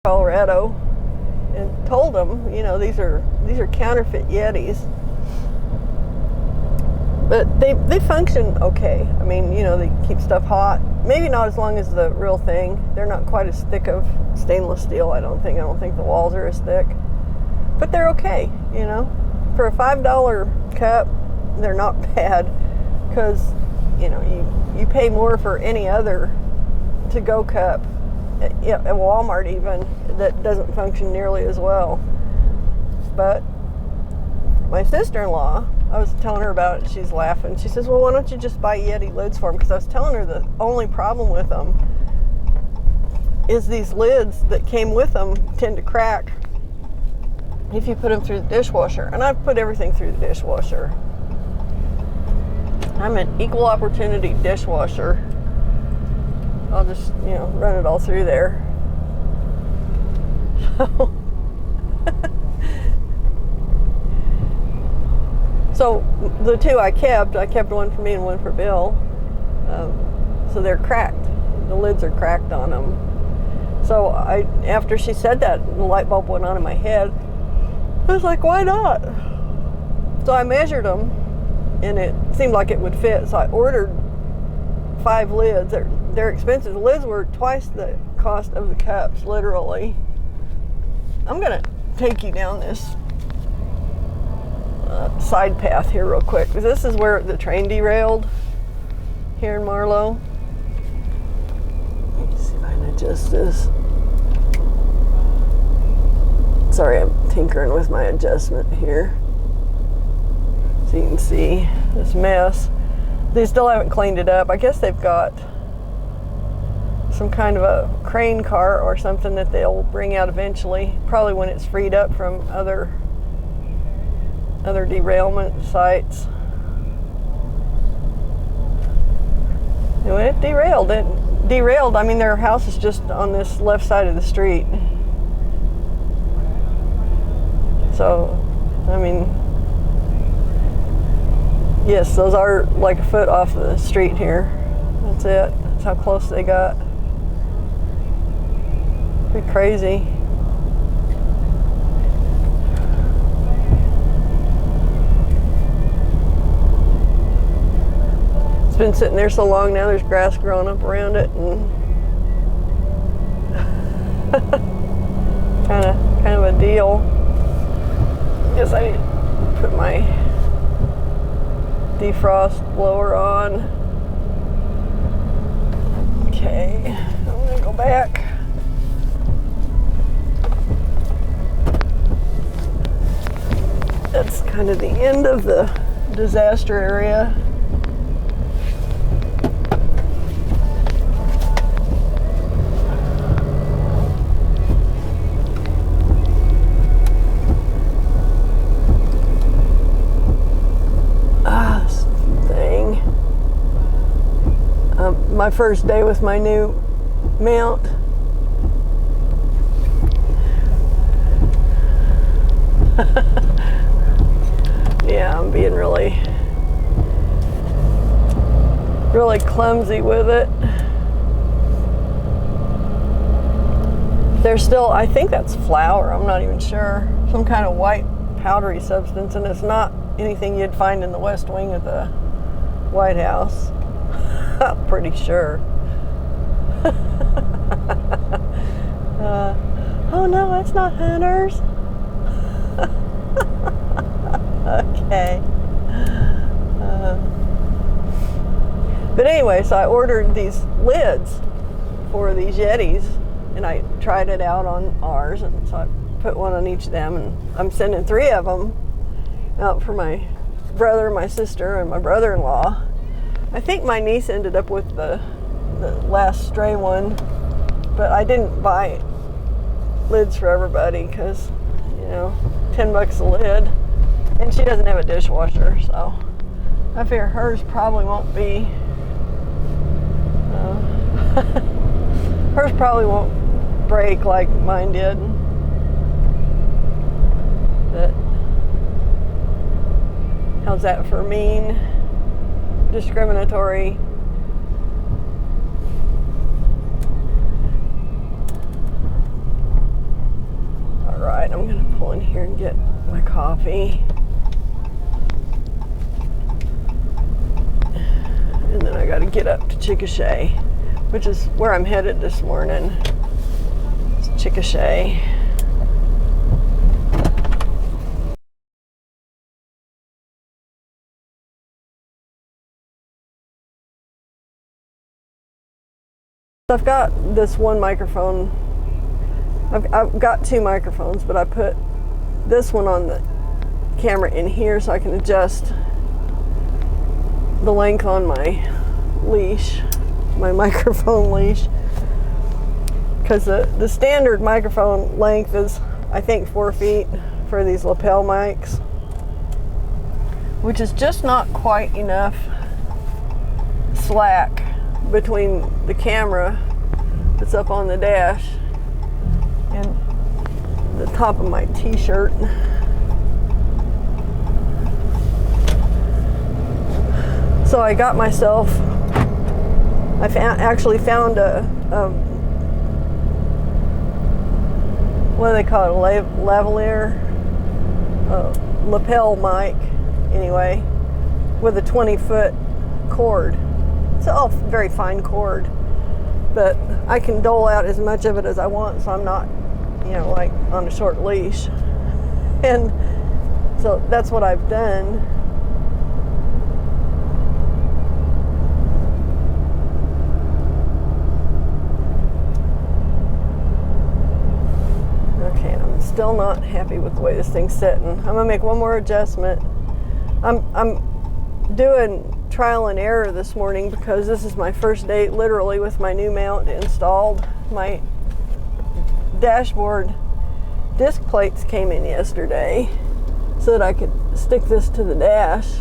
Colorado, and told them, you know, these are counterfeit Yetis, but they function okay. I mean, you know, they keep stuff hot. Maybe not as long as the real thing. They're not quite as thick of stainless steel. I don't think the walls are as thick, but they're okay. You know, for a $5 cup, they're not bad, because you know you pay more for any other to-go cup at Walmart even that doesn't function nearly as well. But my sister-in-law, I was telling her about it, she's laughing. She says, well, why don't you just buy Yeti lids for them? Because I was telling her the only problem with them is these lids that came with them tend to crack if you put them through the dishwasher. And I've put everything through the dishwasher. I'm an equal opportunity dishwasher. I'll just, you know, run it all through there. So the two I kept one for me and one for Bill. So they're cracked. The lids are cracked on them. So after she said that, the light bulb went on in my head. I was like, why not? So I measured them, and it seemed like it would fit. So I ordered 5 lids. They're expensive. The lids were twice the cost of the cups, literally. I'm gonna take you down this side path here real quick, because this is where the train derailed here in Marlow. Let me see if I can adjust this. Sorry, I'm tinkering with my adjustment here, so you can see this mess. They still haven't cleaned it up. I guess they've got some kind of a crane car or something that they'll bring out eventually, probably when it's freed up from other derailment sites. And when it derailed, I mean, their house is just on this left side of the street. So, I mean, yes, those are like a foot off the street here. That's it. That's how close they got. Pretty crazy. It's been sitting there so long now, there's grass growing up around it, and kind of a deal. Guess I need to put my defrost blower on. Okay, I'm gonna go back. That's kind of the end of the disaster area. This thing. My first day with my new mount. Yeah, I'm being really clumsy with it. There's still, I think that's flour, I'm not even sure. Some kind of white powdery substance, and it's not anything you'd find in the West Wing of the White House. I'm pretty sure. Oh no, it's not Hunter's. Okay. But anyway, so I ordered these lids for these Yetis, and I tried it out on ours, and so I put one on each of them, and I'm sending 3 of them out for my brother, my sister, and my brother-in-law. I think my niece ended up with the last stray one, but I didn't buy lids for everybody because, you know, $10 a lid, and she doesn't have a dishwasher, so I figure hers probably won't be hers probably won't break like mine did. But how's that for mean? Discriminatory? coffee. And then I got to get up to Chickasha, which is where I'm headed this morning. It's Chickasha. I've got this one microphone. I've got two microphones, but I put this one on the camera in here so I can adjust the length on my leash, my microphone leash. Because the standard microphone length is, I think, 4 feet for these lapel mics, which is just not quite enough slack between the camera that's up on the dash and the top of my t-shirt. So I got myself, actually found a what do they call it, a lavalier lapel mic, anyway, with a 20-foot cord. It's all very fine cord, but I can dole out as much of it as I want, so I'm not, you know, like on a short leash. And so that's what I've done. Okay, I'm still not happy with the way this thing's sitting. I'm gonna make one more adjustment. I'm doing trial and error this morning because this is my first day literally with my new mount installed. My dashboard disc plates came in yesterday so that I could stick this to the dash.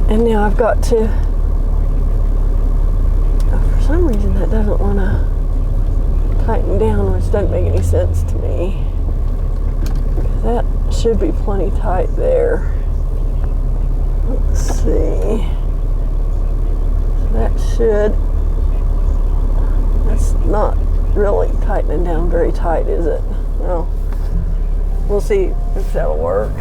And now I've got to, for some reason that doesn't want to tighten down, which doesn't make any sense to me. That should be plenty tight there. Let's see. That's not really tightening down very tight, is it? Well, we'll see if that'll work.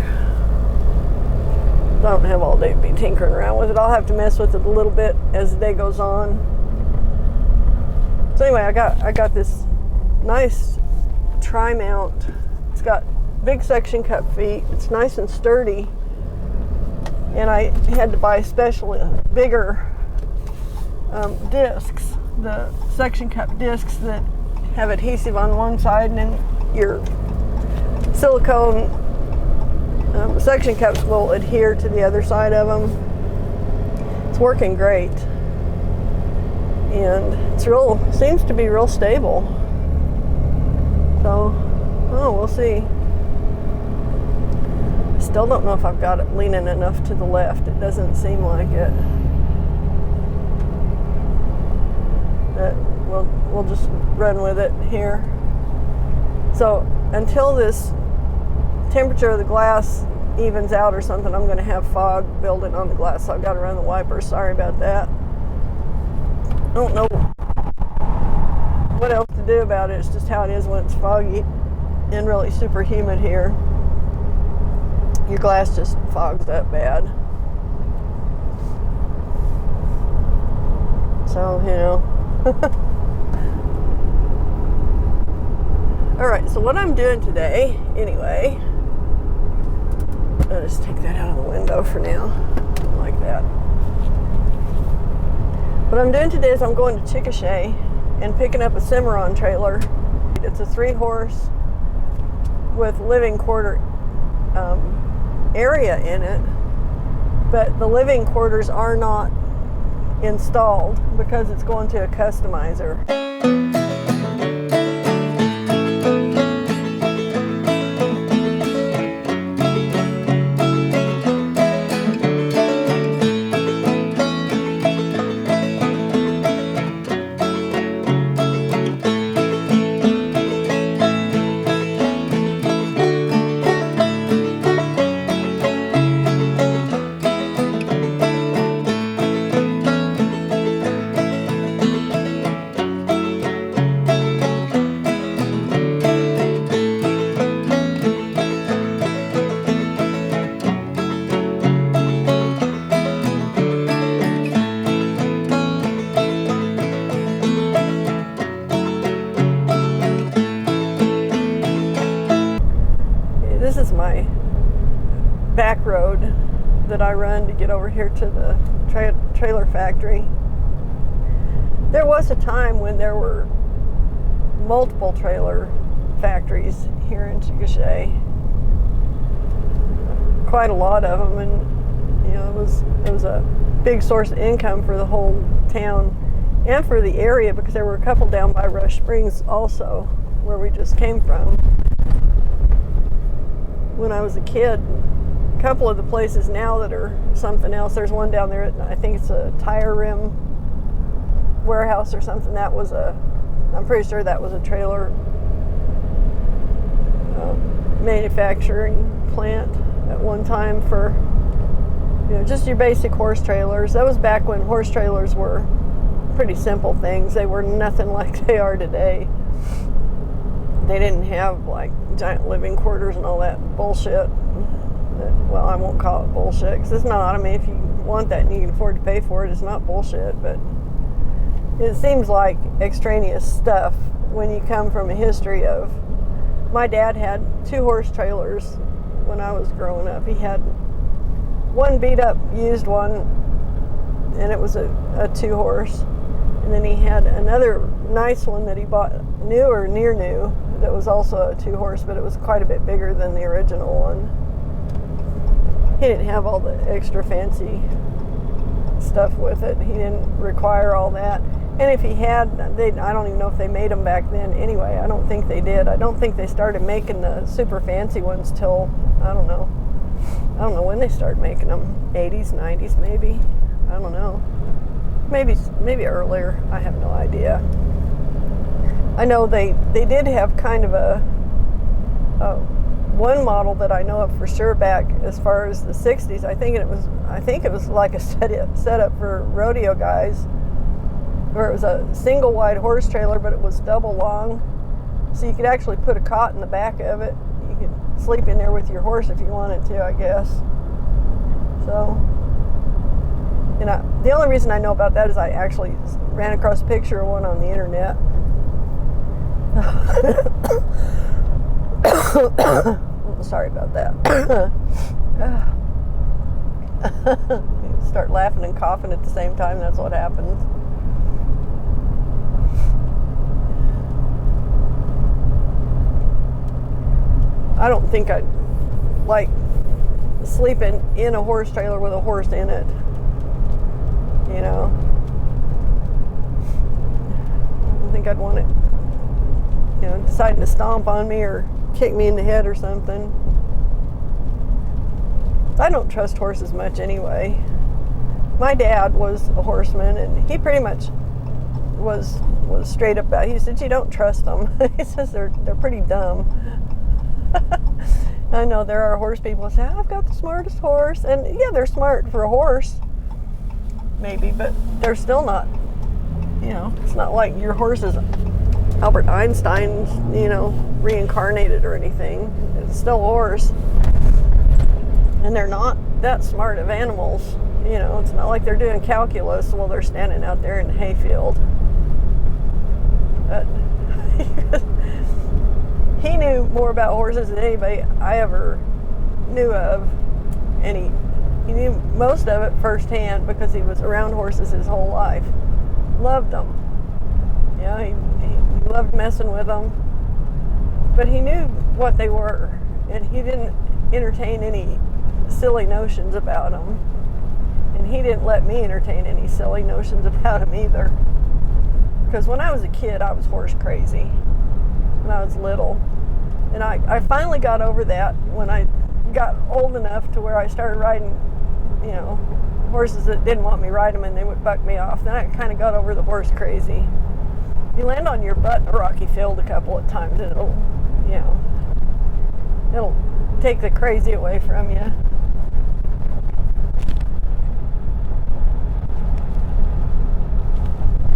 I don't have all day to be tinkering around with it. I'll have to mess with it a little bit as the day goes on. So anyway, I got this nice tri-mount. It's got big section cup feet. It's nice and sturdy, and I had to buy special bigger discs, the suction cup discs that have adhesive on one side, and then your silicone suction cups will adhere to the other side of them. It's working great, and seems to be real stable. So, we'll see. Still don't know if I've got it leaning enough to the left. It doesn't seem like it. But we'll just run with it here. So until this temperature of the glass evens out or something, I'm going to have fog building on the glass. So I've got to run the wipers. Sorry about that. I don't know what else to do about it. It's just how it is when it's foggy and really super humid here. Your glass just fogs up bad. So, you know. Alright, so what I'm doing today, anyway, I'll just take that out of the window for now, like that. What I'm doing today is I'm going to Chickasha and picking up a Cimarron trailer. It's a 3-horse with living quarter area in it, but the living quarters are not installed because it's going to a customizer. back road that I run to get over here to the trailer factory. There was a time when there were multiple trailer factories here in Chickasha. Quite a lot of them, and you know, it was a big source of income for the whole town and for the area, because there were a couple down by Rush Springs also, where we just came from. When I was a kid, a couple of the places now that are something else, there's one down there, I think it's a tire rim warehouse or something. I'm pretty sure that was a trailer manufacturing plant at one time for, you know, just your basic horse trailers. That was back when horse trailers were pretty simple things. They were nothing like they are today. They didn't have like giant living quarters and all that bullshit. Well, I won't call it bullshit, because it's not. I mean, if you want that and you can afford to pay for it, it's not bullshit, but it seems like extraneous stuff when you come from a history of... My dad had 2 horse trailers when I was growing up. He had one beat up used one, and it was a 2-horse. And then he had another nice one that he bought new or near new that was also a 2-horse, but it was quite a bit bigger than the original one. He didn't have all the extra fancy stuff with it. He didn't require all that. And if he had, I don't even know if they made them back then anyway. I don't think they did. I don't think they started making the super fancy ones till, I don't know when they started making them. 80s, 90s maybe. I don't know. Maybe earlier. I have no idea. I know they did have kind of a one model that I know of for sure back as far as the 60s. I think it was like a setup for rodeo guys, where it was a single wide horse trailer, but it was double long, so you could actually put a cot in the back of it. You could sleep in there with your horse if you wanted to, I guess. So, and the only reason I know about that is I actually ran across a picture of one on the internet. Sorry about that. Start laughing and coughing at the same time. That's what happens. I don't think I'd like sleeping in a horse trailer with a horse in it. You know, I don't think I'd want it, you know, deciding to stomp on me or kick me in the head or something. I don't trust horses much anyway. My dad was a horseman, and he pretty much was straight up about it. He said, you don't trust them. He says they're pretty dumb. I know there are horse people who say, I've got the smartest horse, and yeah, they're smart for a horse, maybe, but they're still not, you know, it's not like your horse is Albert Einstein's, you know, reincarnated or anything. It's still a horse. And they're not that smart of animals. You know, it's not like they're doing calculus while they're standing out there in the hayfield. But he knew more about horses than anybody I ever knew of. And he knew most of it firsthand because he was around horses his whole life. Loved them. You know, he loved messing with them. But he knew what they were. And he didn't entertain any silly notions about them. And he didn't let me entertain any silly notions about him either. Because when I was a kid, I was horse crazy. When I was little. And I finally got over that when I got old enough to where I started riding, you know, horses that didn't want me to ride them and they would buck me off. Then I kind of got over the horse crazy. You land on your butt in a rocky field a couple of times and it'll, you know, it'll take the crazy away from you.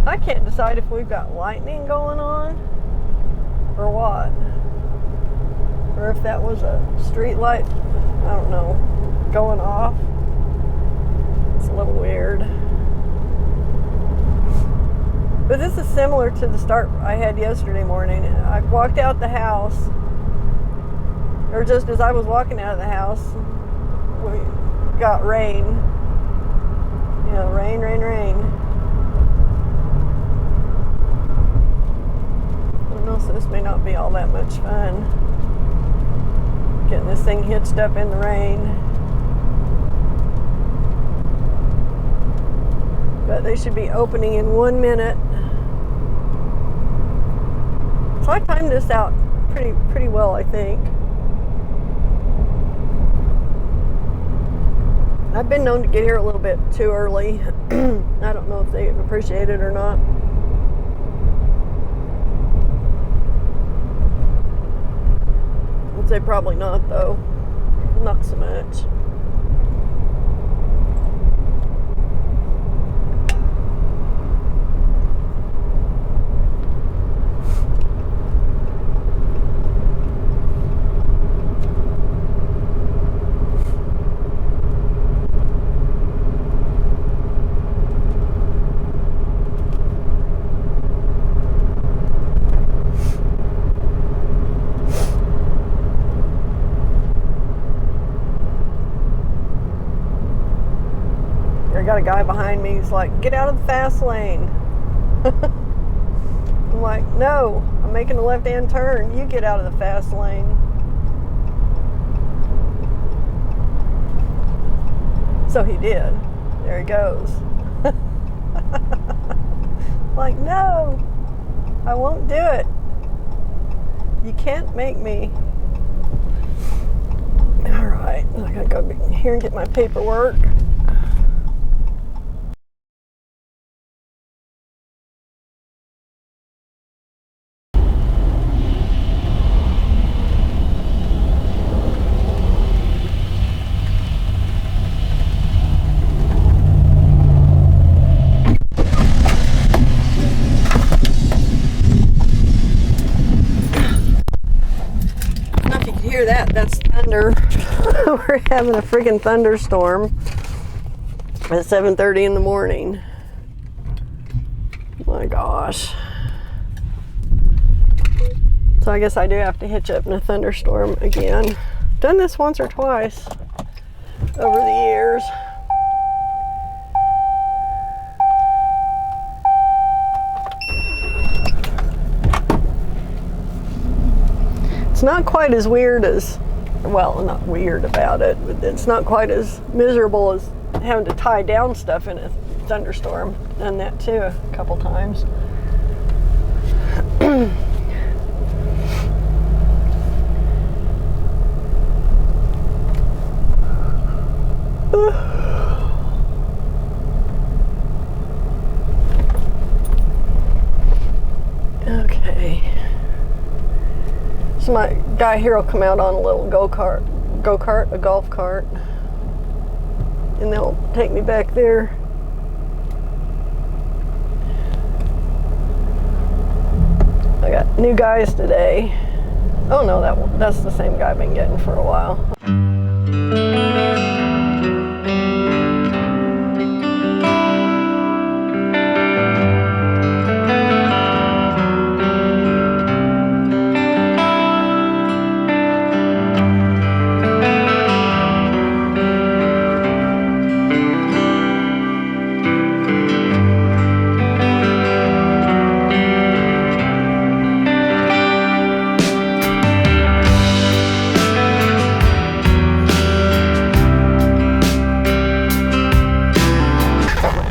I can't decide if we've got lightning going on or what. Or if that was a street light, I don't know, going off. It's a little weird. But this is similar to the start I had yesterday morning. I walked out the house, or just as I was walking out of the house, got rain. Yeah, rain, rain, rain. I don't know, so this may not be all that much fun. Getting this thing hitched up in the rain. But they should be opening in 1 minute. So I timed this out pretty well, I think. I've been known to get here a little bit too early. I don't know if they appreciate it or not. I'd say probably not, though. Not so much. Got a guy behind me. He's like, get out of the fast lane. I'm like, no, I'm making a left-hand turn. You get out of the fast lane. So he did. There he goes. Like, no, I won't do it. You can't make me. All right, I gotta go here and get my paperwork. Hear that? That's thunder. We're having a friggin' thunderstorm at 7:30 in the morning. Oh my gosh. So I guess I do have to hitch up in a thunderstorm again. Done this once or twice over the years. It's not quite as weird as, well, not weird about it, but it's not quite as miserable as having to tie down stuff in a thunderstorm. Done that too a couple times. Okay. So my guy here will come out on a little a golf cart, and they'll take me back there. I got new guys today. Oh no, that's the same guy I've been getting for a while.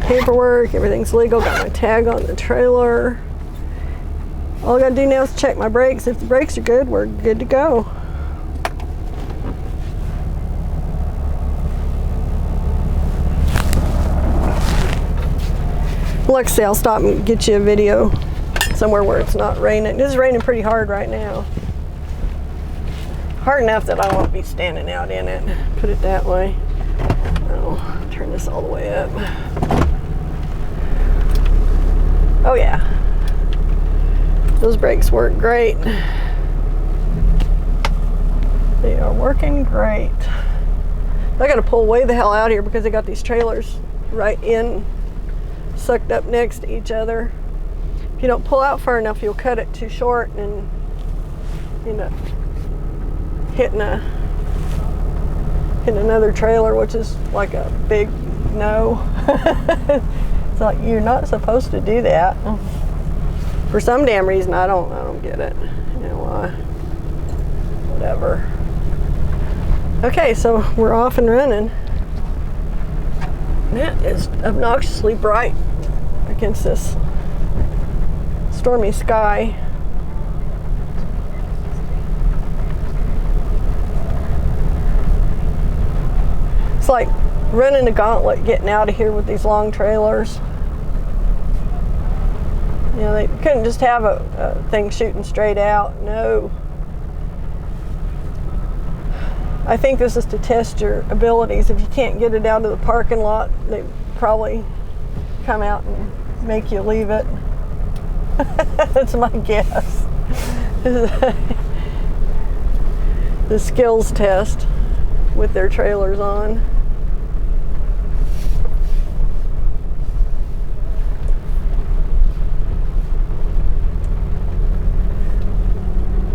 Paperwork, everything's legal, got my tag on the trailer. All I gotta do now is check my brakes. If the brakes are good, we're good to go. Like I say, I'll stop and get you a video somewhere where it's not raining. It is raining pretty hard right now. Hard enough that I won't be standing out in it, put it that way. I'll turn this all the way up. Oh yeah, those brakes work great. They are working great. I gotta pull way the hell out here because they got these trailers right in, sucked up next to each other. If you don't pull out far enough, you'll cut it too short and end up hitting a in another trailer, which is like a big no. It's like, you're not supposed to do that. For some damn reason, I don't get it. You know why? Whatever. Okay, so we're off and running. That is obnoxiously bright against this stormy sky. It's like running a gauntlet getting out of here with these long trailers. You know, they couldn't just have a thing shooting straight out. No. I think this is to test your abilities. If you can't get it out of the parking lot, they probably come out and make you leave it. That's my guess. The skills test with their trailers on.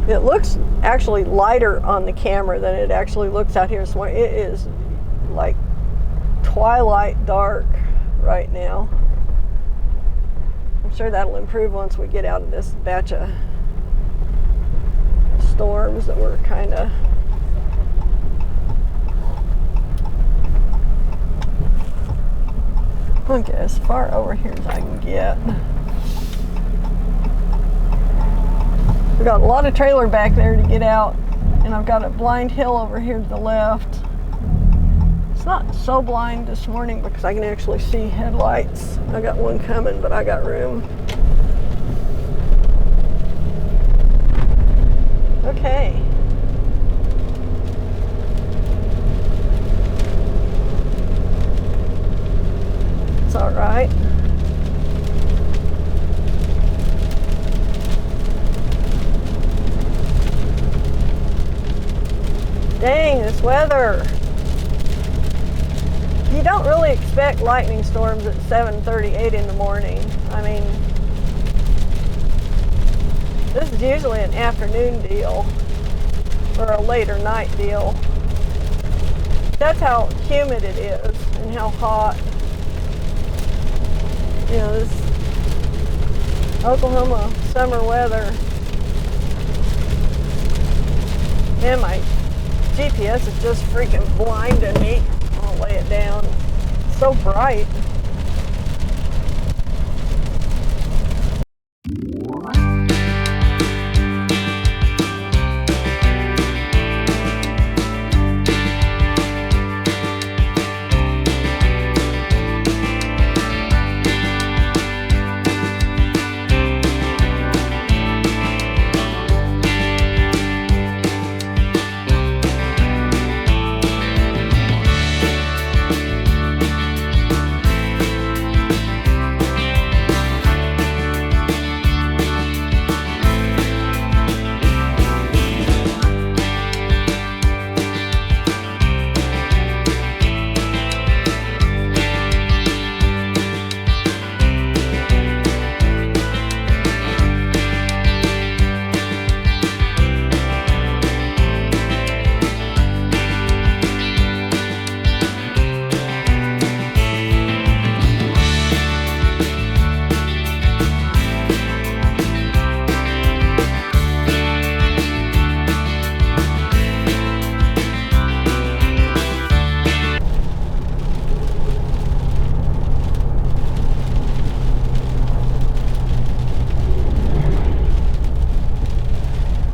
It looks actually lighter on the camera than it actually looks out here. So it is like twilight dark right now. I'm sure that'll improve once we get out of this batch of storms that we're kind of okay, as far over here as I can get. We've got a lot of trailer back there to get out, and I've got a blind hill over here to the left. It's not so blind this morning because I can actually see headlights. I got one coming, but I got room. Okay. It's all right. Dang, this weather. You don't really expect lightning storms at 7:38 in the morning. I mean, this is usually an afternoon deal or a later night deal. That's how humid it is and how hot. You know, this Oklahoma summer weather. Man, my GPS is just freaking blinding me. I'll lay it down. It's so bright.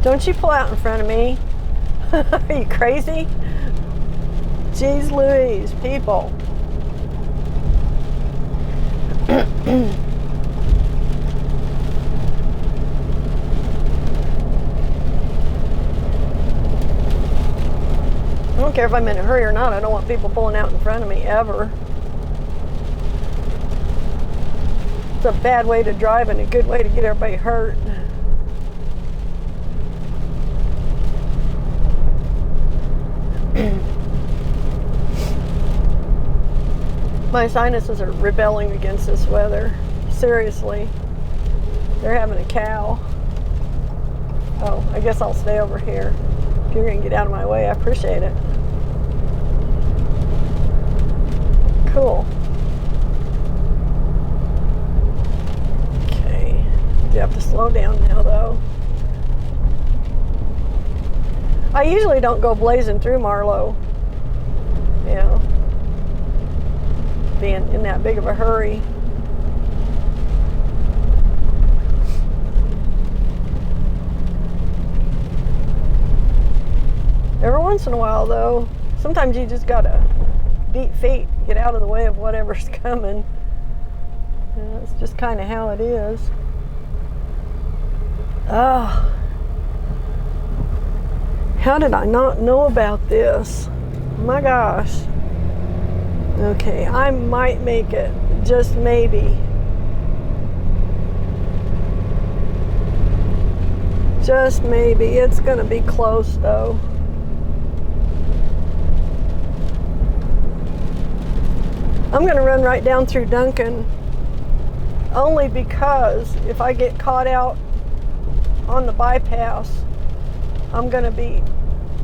Don't you pull out in front of me. Are you crazy? Jeez Louise, people. I don't care if I'm in a hurry or not. I don't want people pulling out in front of me ever. It's a bad way to drive and a good way to get everybody hurt. My sinuses are rebelling against this weather. Seriously. They're having a cow. Oh, I guess I'll stay over here. If you're going to get out of my way, I appreciate it. Cool. Okay. Do have to slow down now, though. I usually don't go blazing through Marlow, you know, being in that big of a hurry. Every once in a while, though, sometimes you just gotta beat feet, get out of the way of whatever's coming. And that's just kind of how it is. Oh. How did I not know about this? My gosh. Okay, I might make it. Just maybe. Just maybe. It's gonna be close, though. I'm gonna run right down through Duncan, only because if I get caught out on the bypass, I'm gonna be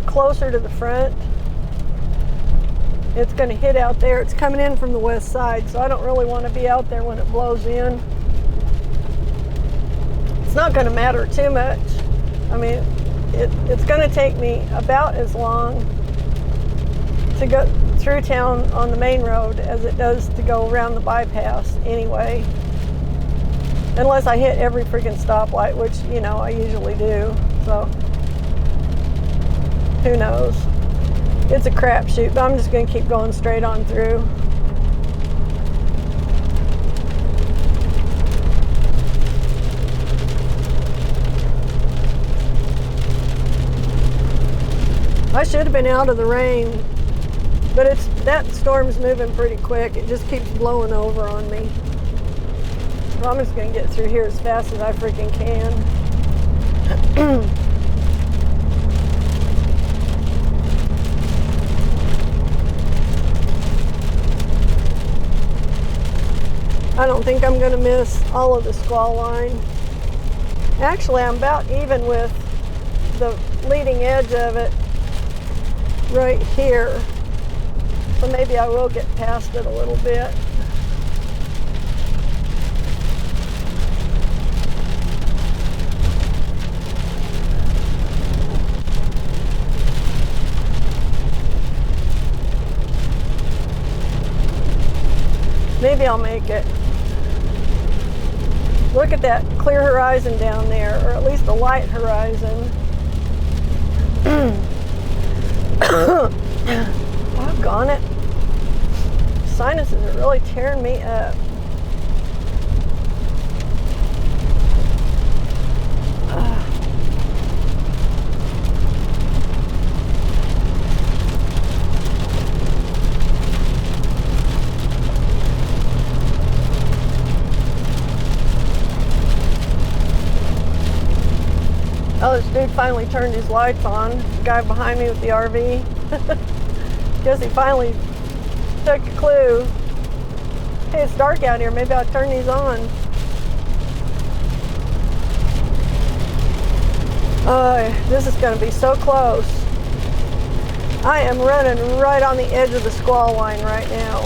closer to the front. It's gonna hit out there. It's coming in from the west side, so I don't really want to be out there when it blows in. It's not gonna matter too much. I mean, it's gonna take me about as long to go through town on the main road as it does to go around the bypass anyway. Unless I hit every freaking stoplight, which, you know, I usually do. So, who knows? It's a crapshoot, but I'm just going to keep going straight on through. I should have been out of the rain, but that storm's moving pretty quick. It just keeps blowing over on me. So I'm just going to get through here as fast as I freaking can. I don't think I'm going to miss all of the squall line. Actually, I'm about even with the leading edge of it right here. So maybe I will get past it a little bit. Maybe I'll make it. Look at that clear horizon down there, or at least a light horizon. Doggone it. Sinuses are really tearing me up. Oh, this dude finally turned his lights on. The guy behind me with the RV. Guess he finally took a clue. Hey, it's dark out here. Maybe I'll turn these on. This is going to be so close. I am running right on the edge of the squall line right now.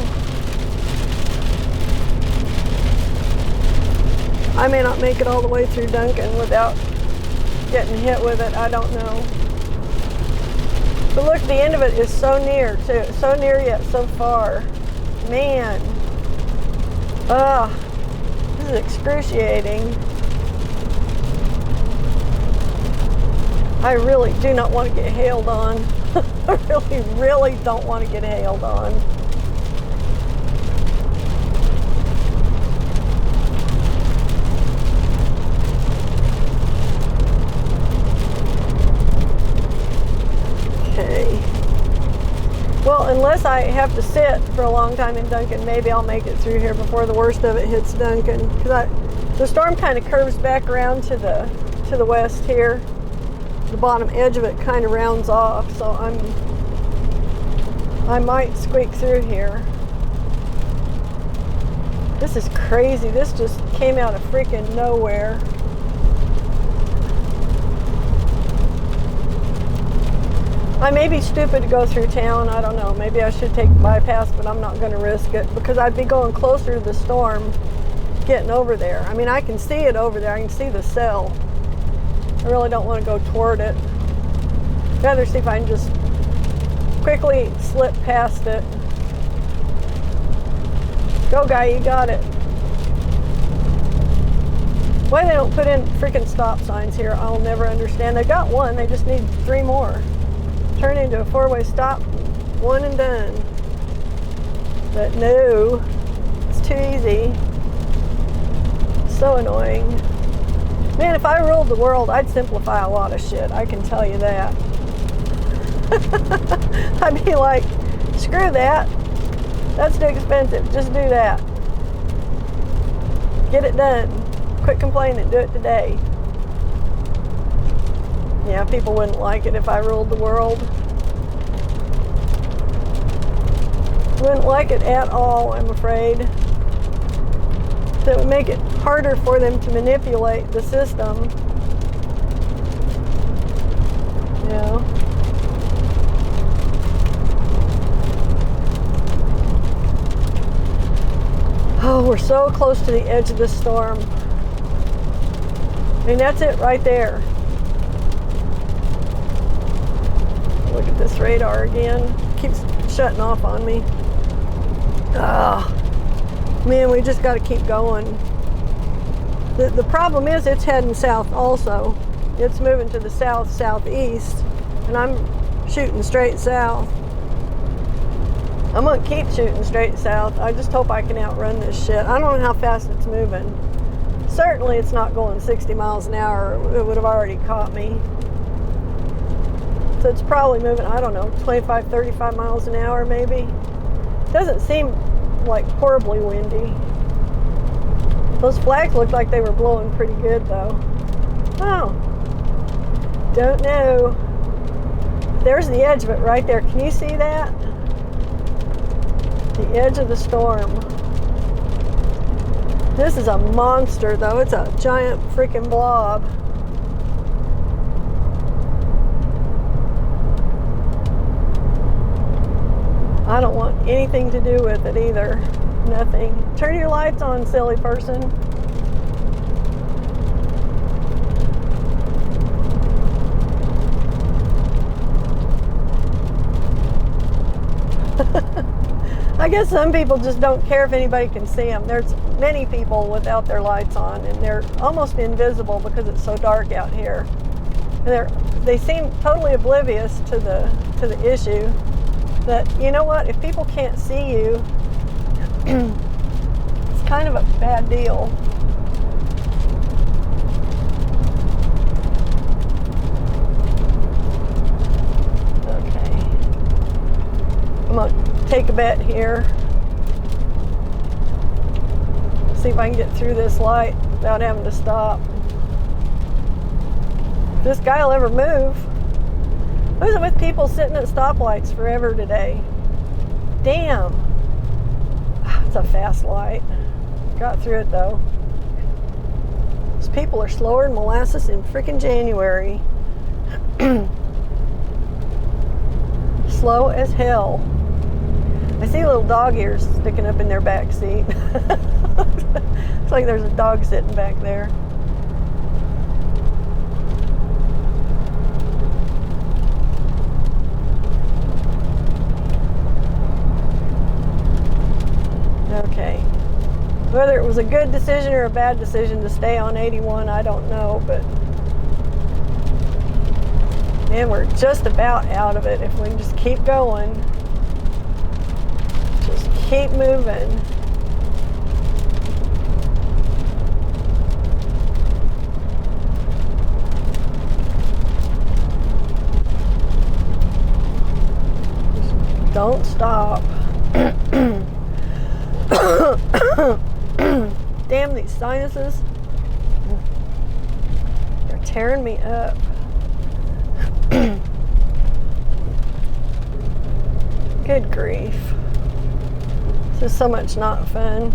I may not make it all the way through Duncan without getting hit with it. I don't know. But look, the end of it is so near too. So near yet so far. Man. This is excruciating. I really do not want to get hailed on. I really, really don't want to get hailed on. Well, unless I have to sit for a long time in Duncan, maybe I'll make it through here before the worst of it hits Duncan. Because the storm kind of curves back around to the west here. The bottom edge of it kind of rounds off, so I might squeak through here. This is crazy. This just came out of freaking nowhere. I may be stupid to go through town. I don't know. Maybe I should take the bypass, but I'm not going to risk it because I'd be going closer to the storm getting over there. I mean, I can see it over there. I can see the cell. I really don't want to go toward it. I'd rather see if I can just quickly slip past it. Go, guy, you got it. Why they don't put in freaking stop signs here, I'll never understand. They got one, they just need 3 more. Turn into a 4-way stop, one and done. But no, it's too easy. So annoying. Man, if I ruled the world, I'd simplify a lot of shit, I can tell you that. I'd be like, screw that. That's too expensive, just do that. Get it done. Quit complaining, do it today. Yeah, people wouldn't like it if I ruled the world. Wouldn't like it at all, I'm afraid. That would make it harder for them to manipulate the system. Yeah. Oh, we're so close to the edge of the storm. I mean, that's it right there. Look at this radar again. Keeps shutting off on me. Ah, man, we just got to keep going. The problem is it's heading south also. It's moving to the south-southeast, and I'm shooting straight south. I'm going to keep shooting straight south. I just hope I can outrun this shit. I don't know how fast it's moving. Certainly it's not going 60 miles an hour. It would have already caught me. So it's probably moving, I don't know, 25, 35 miles an hour maybe. Doesn't seem like horribly windy. Those flags looked like they were blowing pretty good though. Oh, don't know. There's the edge of it right there. Can you see that? The edge of the storm. This is a monster though. It's a giant freaking blob. I don't want anything to do with it either. Nothing. Turn your lights on, silly person. I guess some people just don't care if anybody can see them. There's many people without their lights on, and they're almost invisible because it's so dark out here. And they seem totally oblivious to the issue. That, you know what, if people can't see you, it's kind of a bad deal. Okay. I'm going to take a bet here. See if I can get through this light without having to stop. If this guy will ever move. What is it with people sitting at stoplights forever today? Damn. It's a fast light. Got through it though. These people are slower than molasses in freaking January. Slow as hell. I see little dog ears sticking up in their back seat. Looks like there's a dog sitting back there. Okay. Whether it was a good decision or a bad decision to stay on 81, I don't know, but man, we're just about out of it if we can just keep going. Just keep moving. Just don't stop. Damn these sinuses. They're tearing me up. Good grief. This is so much not fun.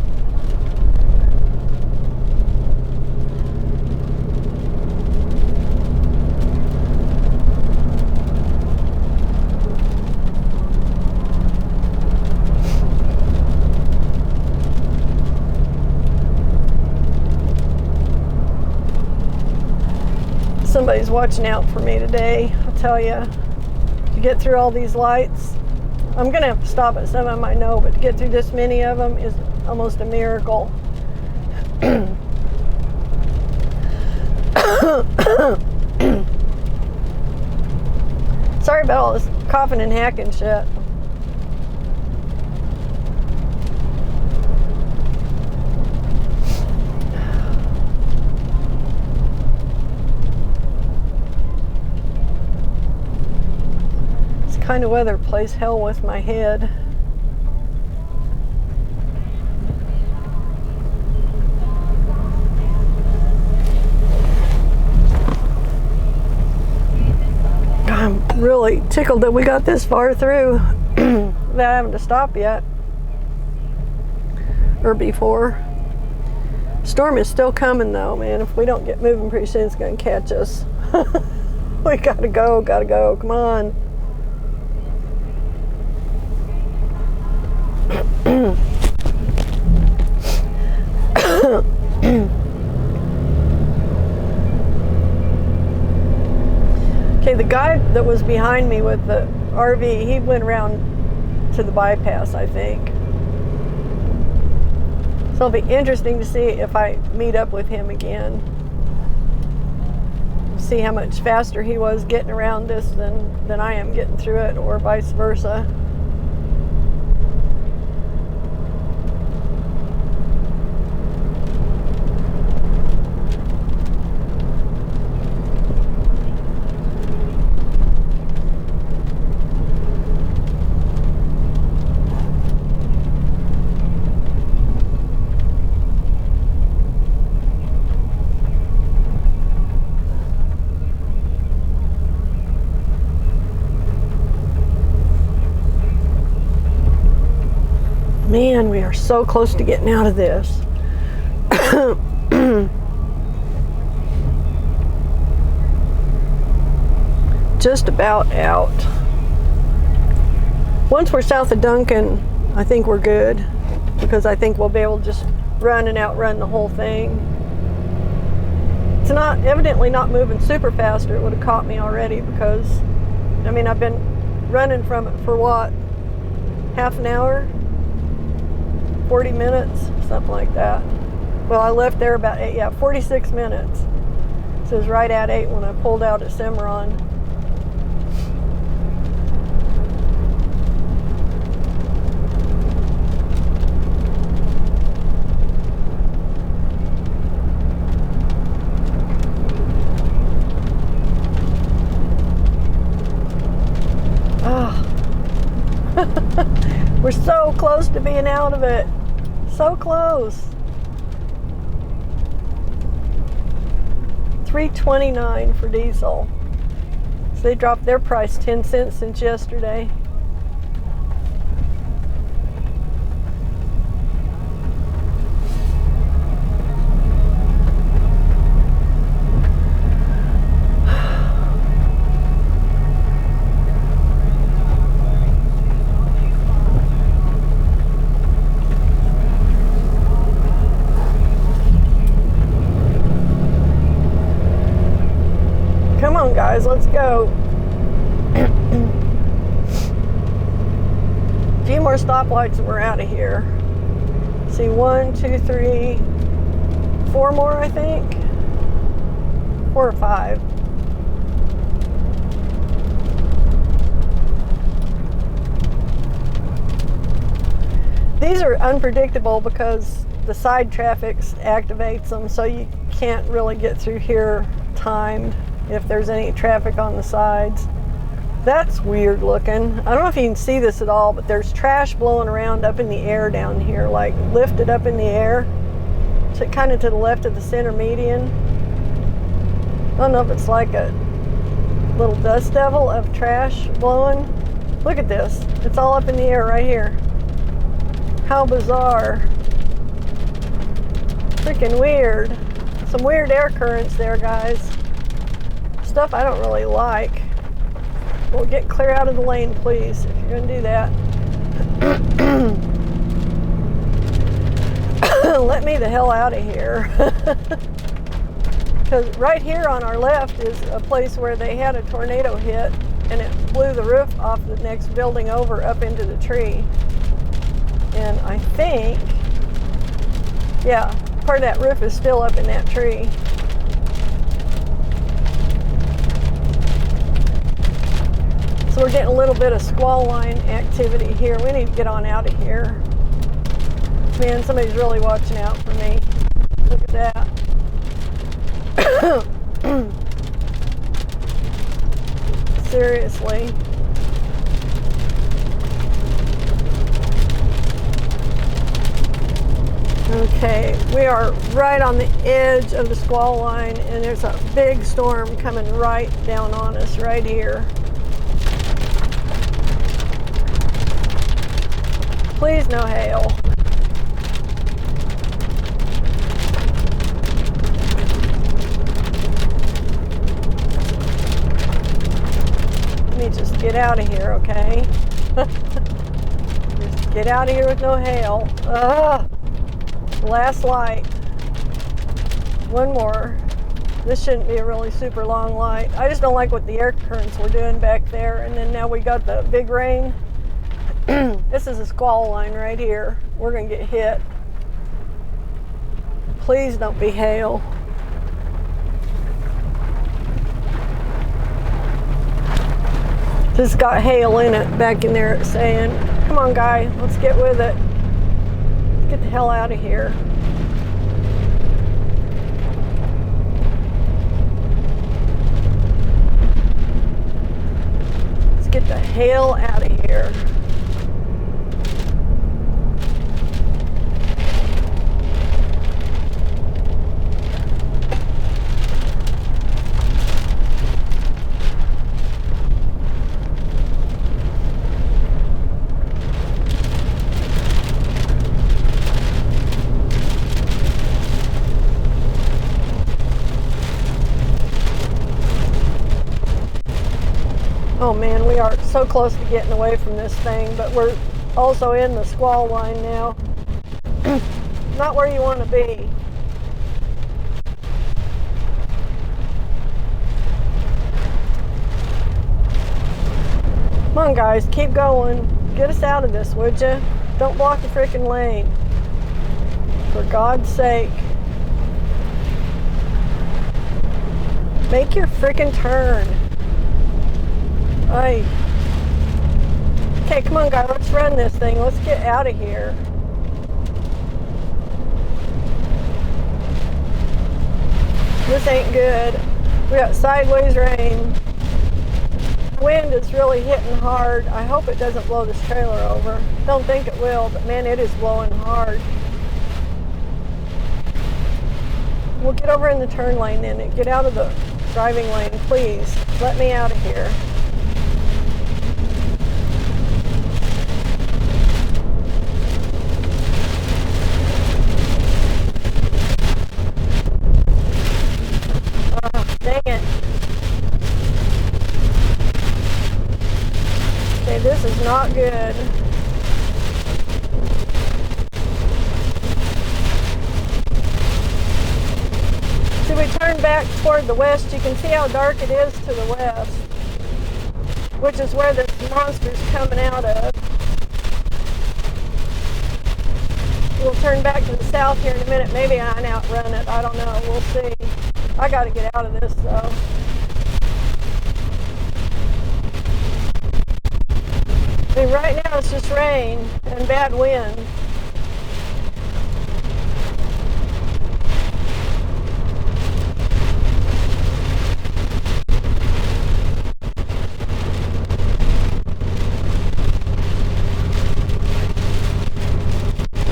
everybody's watching out for me today. I'll tell you, to get through all these lights, I'm gonna have to stop at some of them, I know, but to get through this many of them is almost a miracle. Sorry about all this coughing and hacking shit. This kind of weather plays hell with my head. I'm really tickled that we got this far through without having to stop yet, or before. Storm is still coming though, man. If we don't get moving pretty soon, it's gonna catch us. We gotta go, come on. Okay, the guy that was behind me with the RV, he went around to the bypass, I think. So it'll be interesting to see if I meet up with him again. See how much faster he was getting around this than I am getting through it, or vice versa. Man, we are so close to getting out of this. Just about out. Once we're south of Duncan, I think we're good, because I think we'll be able to just run and outrun the whole thing. It's not evidently not moving super fast, or it would have caught me already, because I mean, I've been running from it for what, half an hour? 40 minutes, something like that. Well, I left there about 46 minutes. So it was right at 8 when I pulled out at Cimarron. Oh. We're so close to being out of it. So close. $3.29 for diesel. So they dropped their price 10 cents since yesterday. Guys, let's go. A few more stoplights and we're out of here. See, 1, 2, 3, 4 more, I think. 4 or 5. These are unpredictable because the side traffic activates them, so you can't really get through here timed if there's any traffic on the sides. That's weird looking. I don't know if you can see this at all, but there's trash blowing around up in the air down here, like lifted up in the air, so kind of to the left of the center median. I don't know if it's like a little dust devil of trash blowing. Look at this. It's all up in the air right here. How bizarre. Freaking weird. Some weird air currents there, guys. Stuff I don't really like. Well, get clear out of the lane, please, if you're going to do that. Let me the hell out of here. Because right here on our left is a place where they had a tornado hit and it blew the roof off the next building over up into the tree. And I think, yeah, part of that roof is still up in that tree. So we're getting a little bit of squall line activity here. We need to get on out of here. Man, somebody's really watching out for me. Look at that. Seriously. Okay, we are right on the edge of the squall line, and there's a big storm coming right down on us right here. Please no hail. Let me just get out of here, okay? Just get out of here with no hail. Last light. One more. This shouldn't be a really super long light. I just don't like what the air currents were doing back there. And then now we got the big rain. This is a squall line right here. We're going to get hit. Please don't be hail. This got hail in it back in there, it's saying. Come on, guy, let's get with it. Get the hell out of here. Let's get the hell out of here. Oh man, we are so close to getting away from this thing, but we're also in the squall line now. Not where you want to be. Come on guys, keep going. Get us out of this, would you? Don't block the freaking lane. For God's sake. Make your freaking turn. Aye. Okay, come on guys, let's run this thing. Let's get out of here. This ain't good. We got sideways rain. The wind is really hitting hard. I hope it doesn't blow this trailer over. Don't think it will, but man, it is blowing hard. We'll get over in the turn lane then and get out of the driving lane, please. Let me out of here. Dang it. Okay, this is not good. See, we turn back toward the west. You can see how dark it is to the west, which is where this monster's coming out of. We'll turn back to the south here in a minute. Maybe I can outrun it. I don't know. We'll see. I got to get out of this though. I mean, right now it's just rain and bad wind.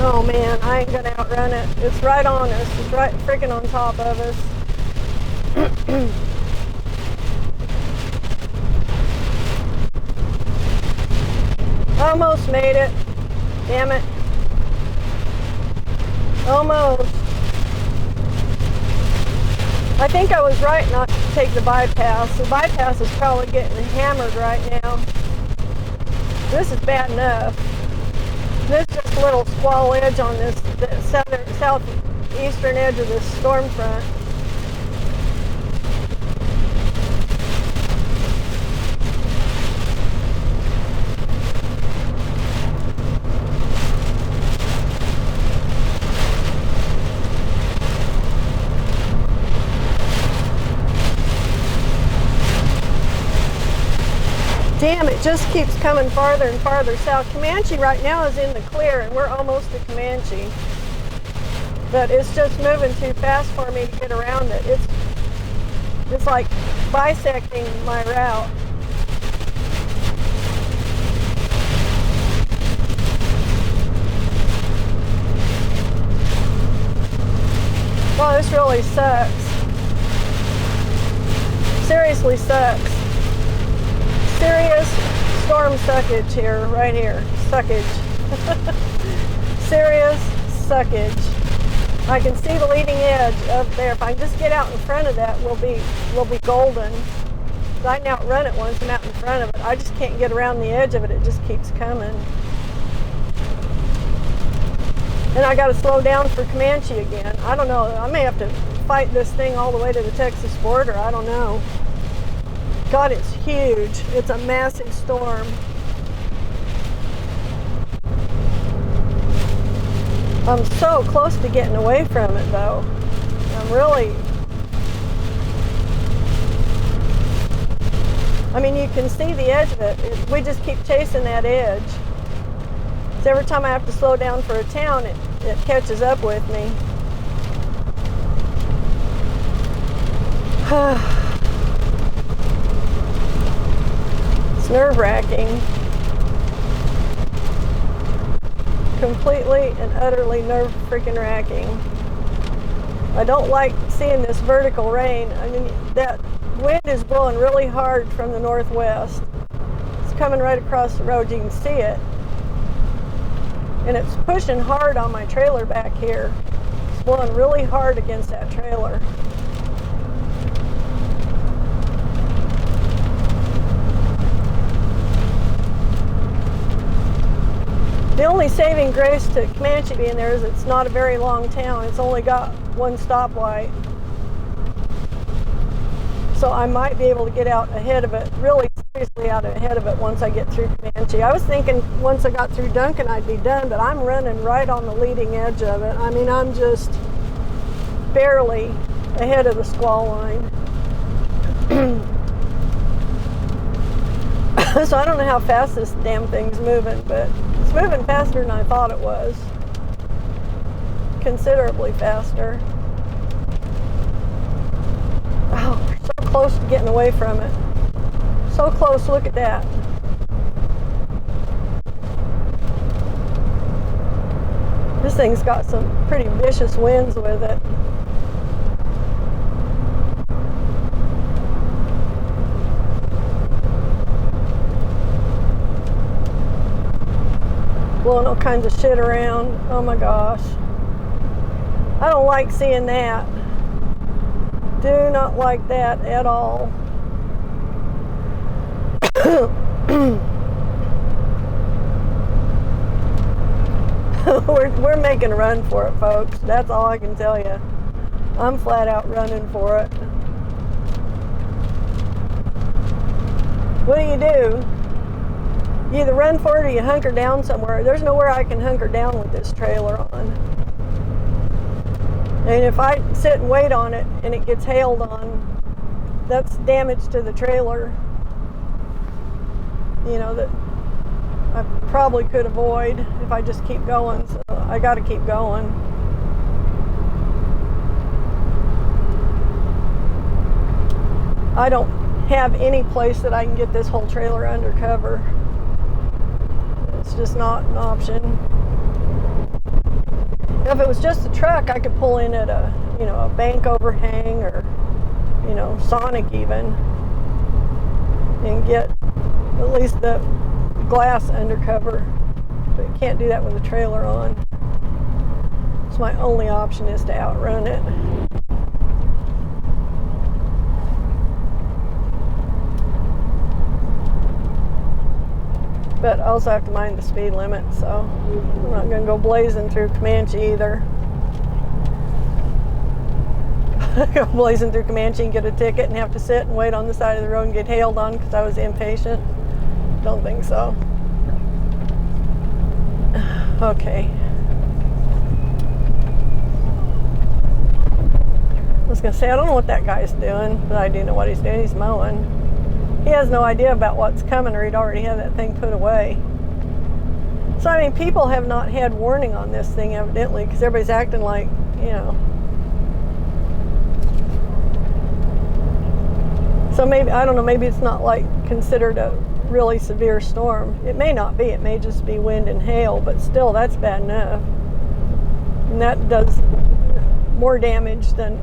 Oh man, I ain't gonna outrun it. It's right on us. It's right freaking on top of us. Almost made it. Damn it. Almost. I think I was right not to take the bypass. The bypass is probably getting hammered right now. This is bad enough. This is just a little squall edge on this southeastern edge of this storm front. Damn, it just keeps coming farther and farther south. Comanche right now is in the clear, and we're almost to Comanche. But it's just moving too fast for me to get around it. It's like bisecting my route. Well, this really sucks. Seriously sucks. Serious storm suckage here, right here. Suckage. Serious suckage. I can see the leading edge up there. If I can just get out in front of that, we'll be golden. I can outrun it once I'm out in front of it. I just can't get around the edge of it. It just keeps coming. And I got to slow down for Comanche again. I don't know. I may have to fight this thing all the way to the Texas border. I don't know. God, it's huge. It's a massive storm. I'm so close to getting away from it, though. I'm really... I mean, you can see the edge of it. We just keep chasing that edge. So every time I have to slow down for a town, it catches up with me. It's nerve-wracking. Completely and utterly nerve-freaking-wracking. I don't like seeing this vertical rain. I mean, that wind is blowing really hard from the northwest. It's coming right across the road. You can see it. And it's pushing hard on my trailer back here. It's blowing really hard against that trailer. The only saving grace to Comanche being there is it's not a very long town. It's only got one stoplight. So I might be able to get out ahead of it, really seriously out ahead of it once I get through Comanche. I was thinking once I got through Duncan I'd be done, but I'm running right on the leading edge of it. I mean, I'm just barely ahead of the squall line. So I don't know how fast this damn thing's moving, but it's moving faster than I thought it was. Considerably faster. Oh, we're so close to getting away from it. So close, look at that. This thing's got some pretty vicious winds with it. Blowing all kinds of shit around. Oh my gosh. I don't like seeing that. Do not like that at all. We're making a run for it, folks. That's all I can tell you. I'm flat out running for it. What do? You either run for it or you hunker down somewhere. There's nowhere I can hunker down with this trailer on. And if I sit and wait on it and it gets hailed on, that's damage to the trailer, you know, that I probably could avoid if I just keep going. So I got to keep going. I don't have any place that I can get this whole trailer under cover. It's just not an option. If it was just a truck, I could pull in at a, you know, a bank overhang or, you know, Sonic even, and get at least the glass under cover. But you can't do that with a trailer on. So my only option is to outrun it. But I also have to mind the speed limit, so I'm not going to go blazing through Comanche either. Go blazing through Comanche and get a ticket and have to sit and wait on the side of the road and get hailed on because I was impatient. Don't think so. Okay. I was going to say, I don't know what that guy's doing, but I do know what he's doing. He's mowing. He has no idea about what's coming, or he'd already have that thing put away. So, I mean, people have not had warning on this thing, evidently, because everybody's acting like, you know. So maybe, I don't know, maybe it's not like considered a really severe storm. It may not be. It may just be wind and hail, but still, that's bad enough. And that does more damage than,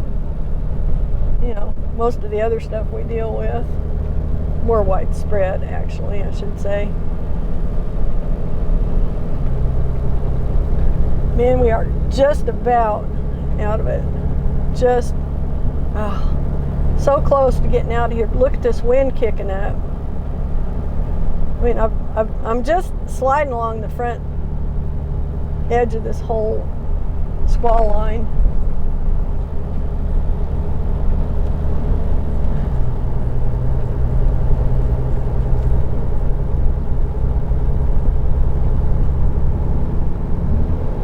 you know, most of the other stuff we deal with. More widespread, actually, I should say. Man, we are just about out of it. Just, so close to getting out of here. Look at this wind kicking up. I mean, I'm just sliding along the front edge of this whole squall line.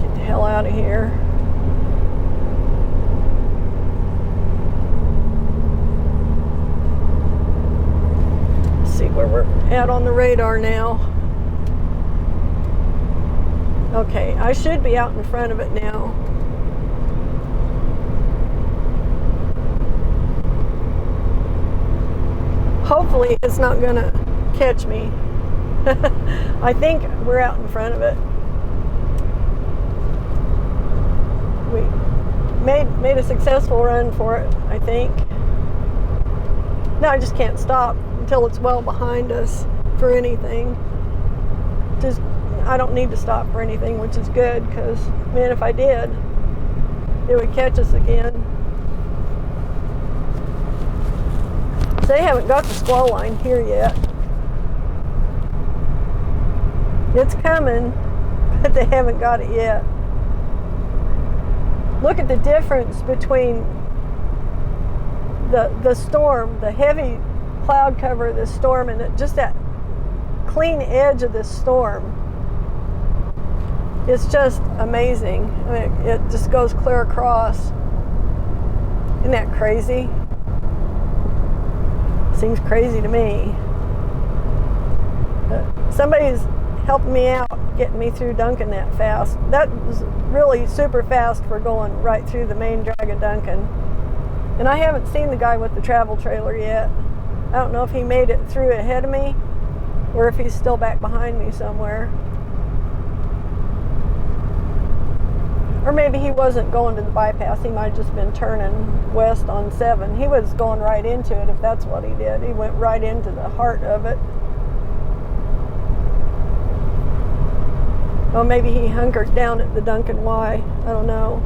Get the hell out of here. Where we're at on the radar now. Okay, I should be out in front of it now. Hopefully it's not gonna catch me. I think we're out in front of it. We made a successful run for it, I think. Now I just can't stop until it's well behind us for anything. Just, I don't need to stop for anything, which is good, because, man, if I did, it would catch us again. They haven't got the squall line here yet. It's coming, but they haven't got it yet. Look at the difference between the storm, the heavy cloud cover of this storm, and just that clean edge of this storm. It's just amazing. I mean, it just goes clear across. Isn't that crazy? Seems crazy to me. Somebody's helping me out, getting me through Duncan that fast. That was really super fast for going right through the main drag of Duncan. And I haven't seen the guy with the travel trailer yet. I don't know if he made it through ahead of me or if he's still back behind me somewhere. Or maybe he wasn't going to the bypass. He might have just been turning west on 7. He was going right into it if that's what he did. He went right into the heart of it. Oh, maybe he hunkered down at the Duncan Y. I don't know.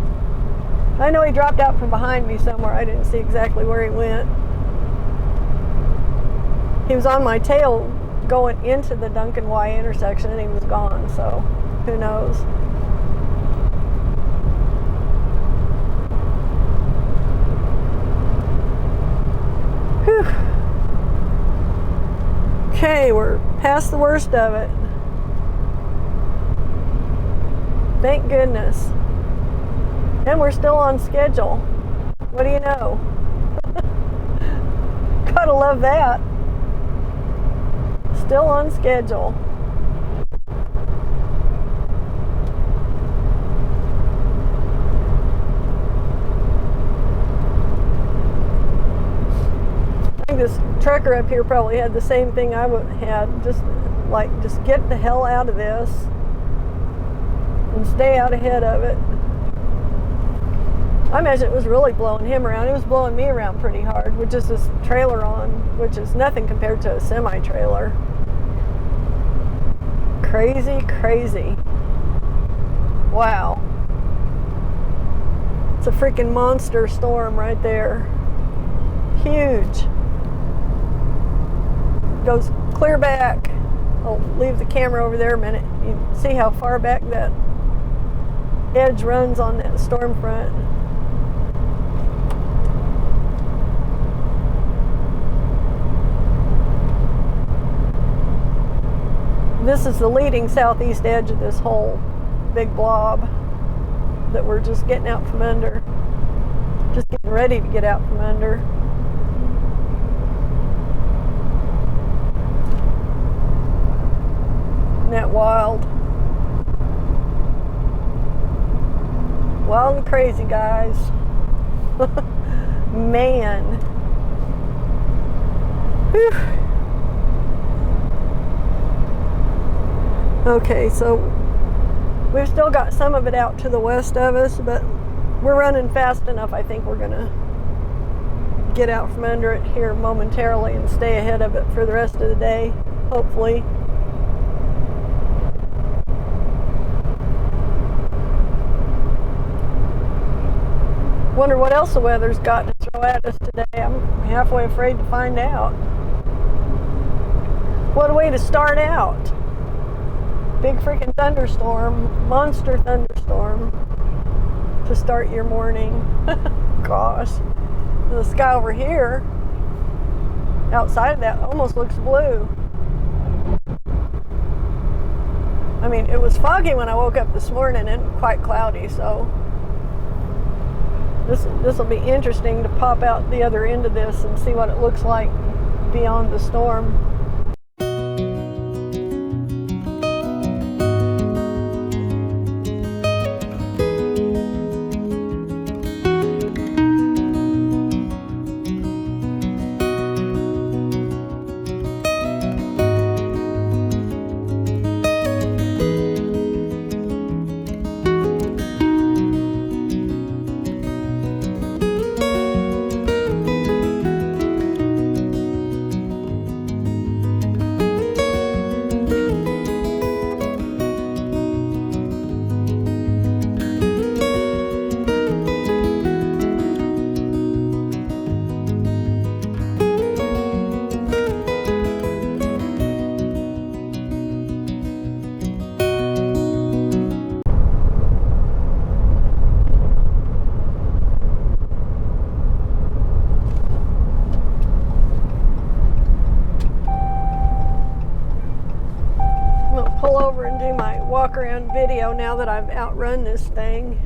I know he dropped out from behind me somewhere. I didn't see exactly where he went. He was on my tail going into the Duncan Y intersection, and he was gone, so who knows. Whew. Okay, we're past the worst of it. Thank goodness. And we're still on schedule. What do you know? Gotta love that. Still on schedule. I think this trucker up here probably had the same thing I had. Just get the hell out of this and stay out ahead of it. I imagine it was really blowing him around. It was blowing me around pretty hard with just this trailer on, which is nothing compared to a semi-trailer. Crazy, crazy. Wow. It's a freaking monster storm right there. Huge. Goes clear back. I'll leave the camera over there a minute. You can see how far back that edge runs on that storm front. This is the leading southeast edge of this whole big blob that we're just getting out from under. Just getting ready to get out from under. Isn't that wild? Wild and crazy, guys. Man. Whew. Okay, so we've still got some of it out to the west of us, but we're running fast enough. I think we're gonna get out from under it here momentarily and stay ahead of it for the rest of the day, hopefully. Wonder what else the weather's got to throw at us today. I'm halfway afraid to find out. What a way to start out. Big freaking thunderstorm, monster thunderstorm to start your morning. Gosh. The sky over here, outside of that, almost looks blue. I mean, it was foggy when I woke up this morning and quite cloudy, so this will be interesting to pop out the other end of this and see what it looks like beyond the storm. Walk around video now that I've outrun this thing.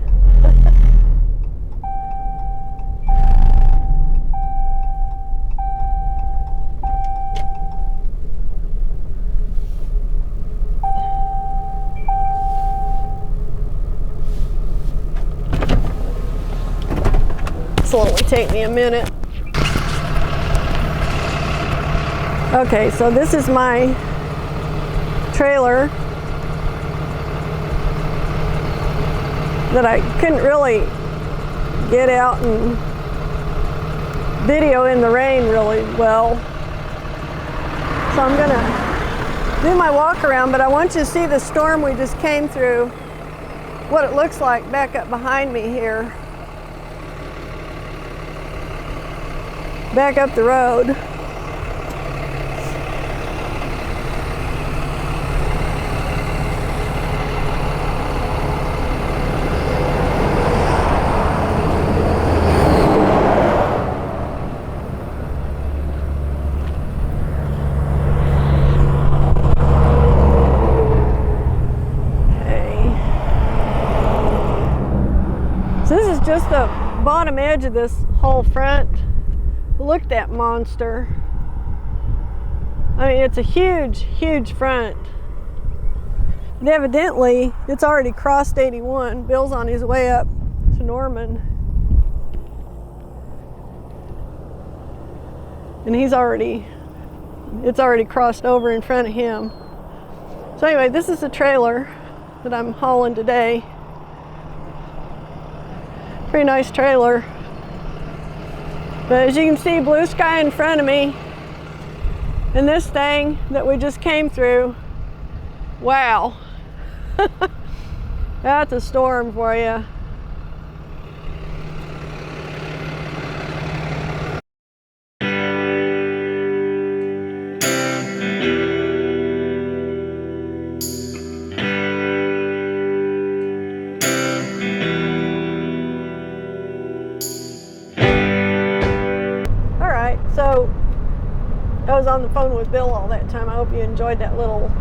This will only take me a minute. Okay, so this is my trailer that I couldn't really get out and video in the rain really well. So I'm gonna do my walk around, but I want you to see the storm we just came through, what it looks like back up behind me here. Back up the road. Just the bottom edge of this whole front. Look at that monster. I mean, it's a huge, huge front. And evidently, it's already crossed 81. Bill's on his way up to Norman. And it's already crossed over in front of him. So anyway, this is the trailer that I'm hauling today. Pretty nice trailer. But as you can see, blue sky in front of me. And this thing that we just came through, wow. That's a storm for you. So, I was on the phone with Bill all that time. I hope you enjoyed that little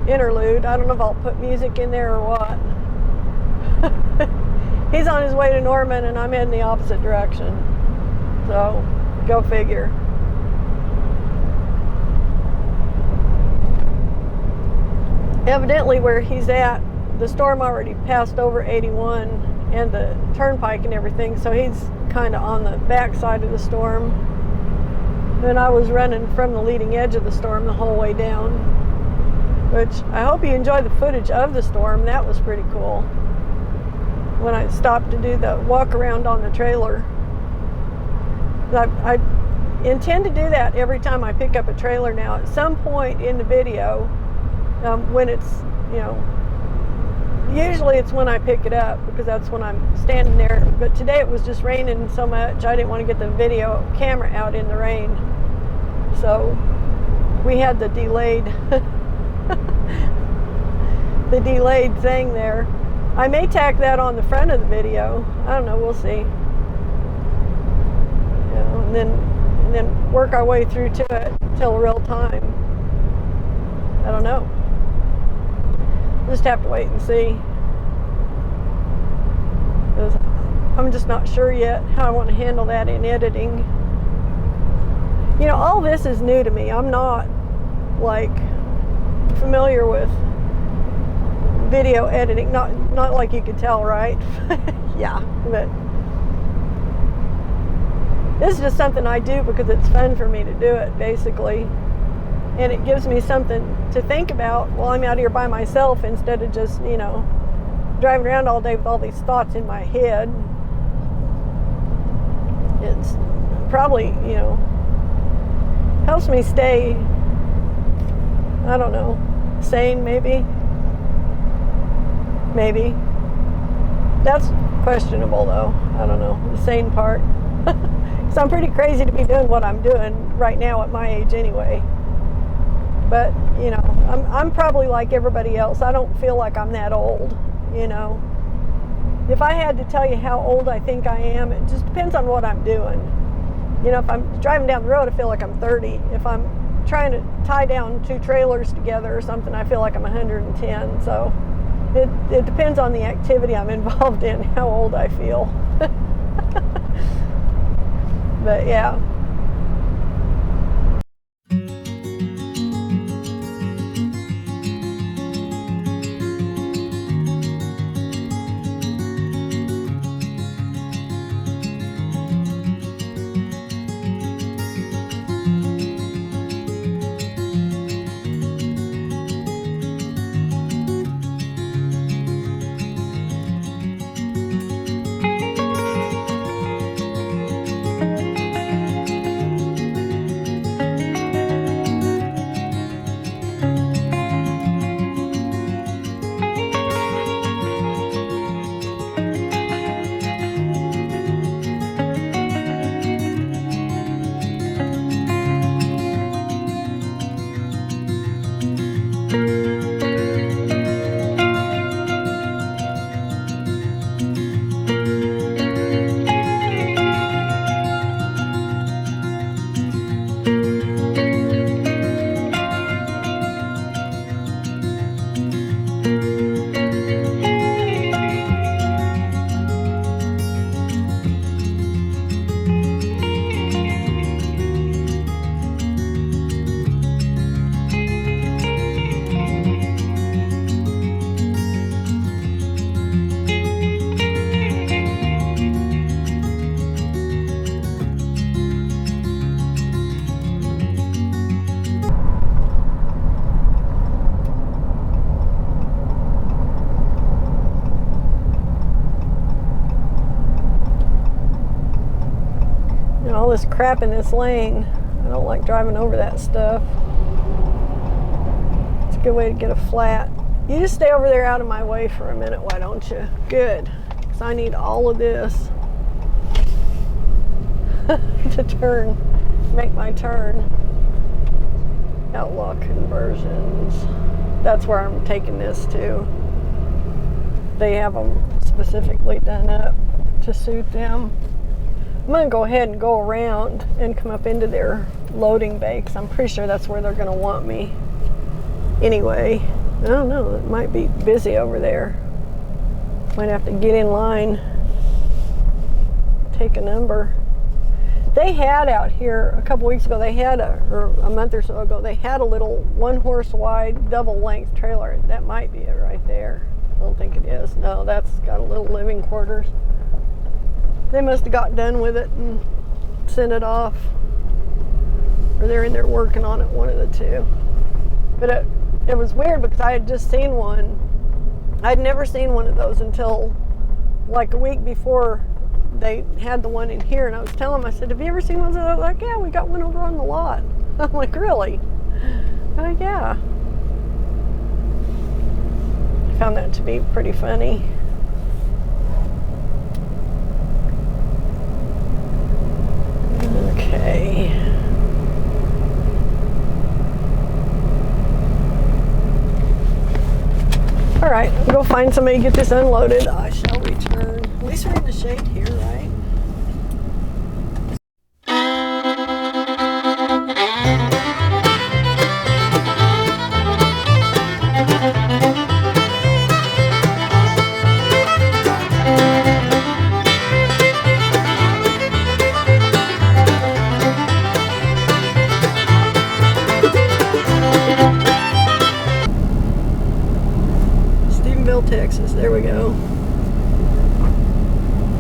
interlude. I don't know if I'll put music in there or what. He's on his way to Norman and I'm heading the opposite direction. So, go figure. evidently where he's at, the storm already passed over 81 and the turnpike and everything, so he's kind of on the back side of the storm. Then I was running from the leading edge of the storm the whole way down, which I hope you enjoyed the footage of the storm. That was pretty cool. When I stopped to do the walk around on the trailer. I intend to do that every time I pick up a trailer now. At some point in the video, when it's, you know, usually it's when I pick it up because that's when I'm standing there. But today it was just raining so much I didn't want to get the video camera out in the rain. So we had the delayed the delayed thing there. I may tack that on the front of the video. I don't know, we'll see. You know, and then work our way through to it till real time. I don't know. Just have to wait and see. I'm just not sure yet how I want to handle that in editing. You know, all this is new to me. I'm not like familiar with video editing, not like you could tell, right? Yeah, but this is just something I do because it's fun for me to do it, basically. And it gives me something to think about while I'm out here by myself instead of just, you know, driving around all day with all these thoughts in my head. It's probably, you know, helps me stay, I don't know, sane maybe. Maybe. That's questionable though. I don't know, the sane part. So I'm pretty crazy to be doing what I'm doing right now at my age anyway. But, you know, I'm probably like everybody else. I don't feel like I'm that old, you know. If I had to tell you how old I think I am, it just depends on what I'm doing. You know, if I'm driving down the road, I feel like I'm 30. If I'm trying to tie down 2 trailers together or something, I feel like I'm 110. So it depends on the activity I'm involved in, how old I feel. But yeah. All this crap in this lane. I don't like driving over that stuff. It's a good way to get a flat. You just stay over there out of my way for a minute, why don't you? Good, because I need all of this to turn, make my turn. Outlaw conversions. That's where I'm taking this to. They have them specifically done up to suit them. I'm going to go ahead and go around and come up into their loading bay because I'm pretty sure that's where they're going to want me. Anyway, I don't know, it might be busy over there. Might have to get in line, take a number. They had out here a couple weeks ago, or a month or so ago, they had a little 1 horse wide double length trailer. That might be it right there. I don't think it is. No, that's got a little living quarters. They must have got done with it and sent it off. Or they're in there working on it, one of the two. But it was weird because I had just seen one. I'd never seen one of those until like a week before they had the one in here, and I was telling them, I said, have you ever seen one of those? Like, yeah, we got one over on the lot. I'm like, really? Like, yeah. I found that to be pretty funny. Okay. All right, we'll go find somebody to get this unloaded. I shall return. At least we're in the shade here, right? Stephensville, Texas. There we go.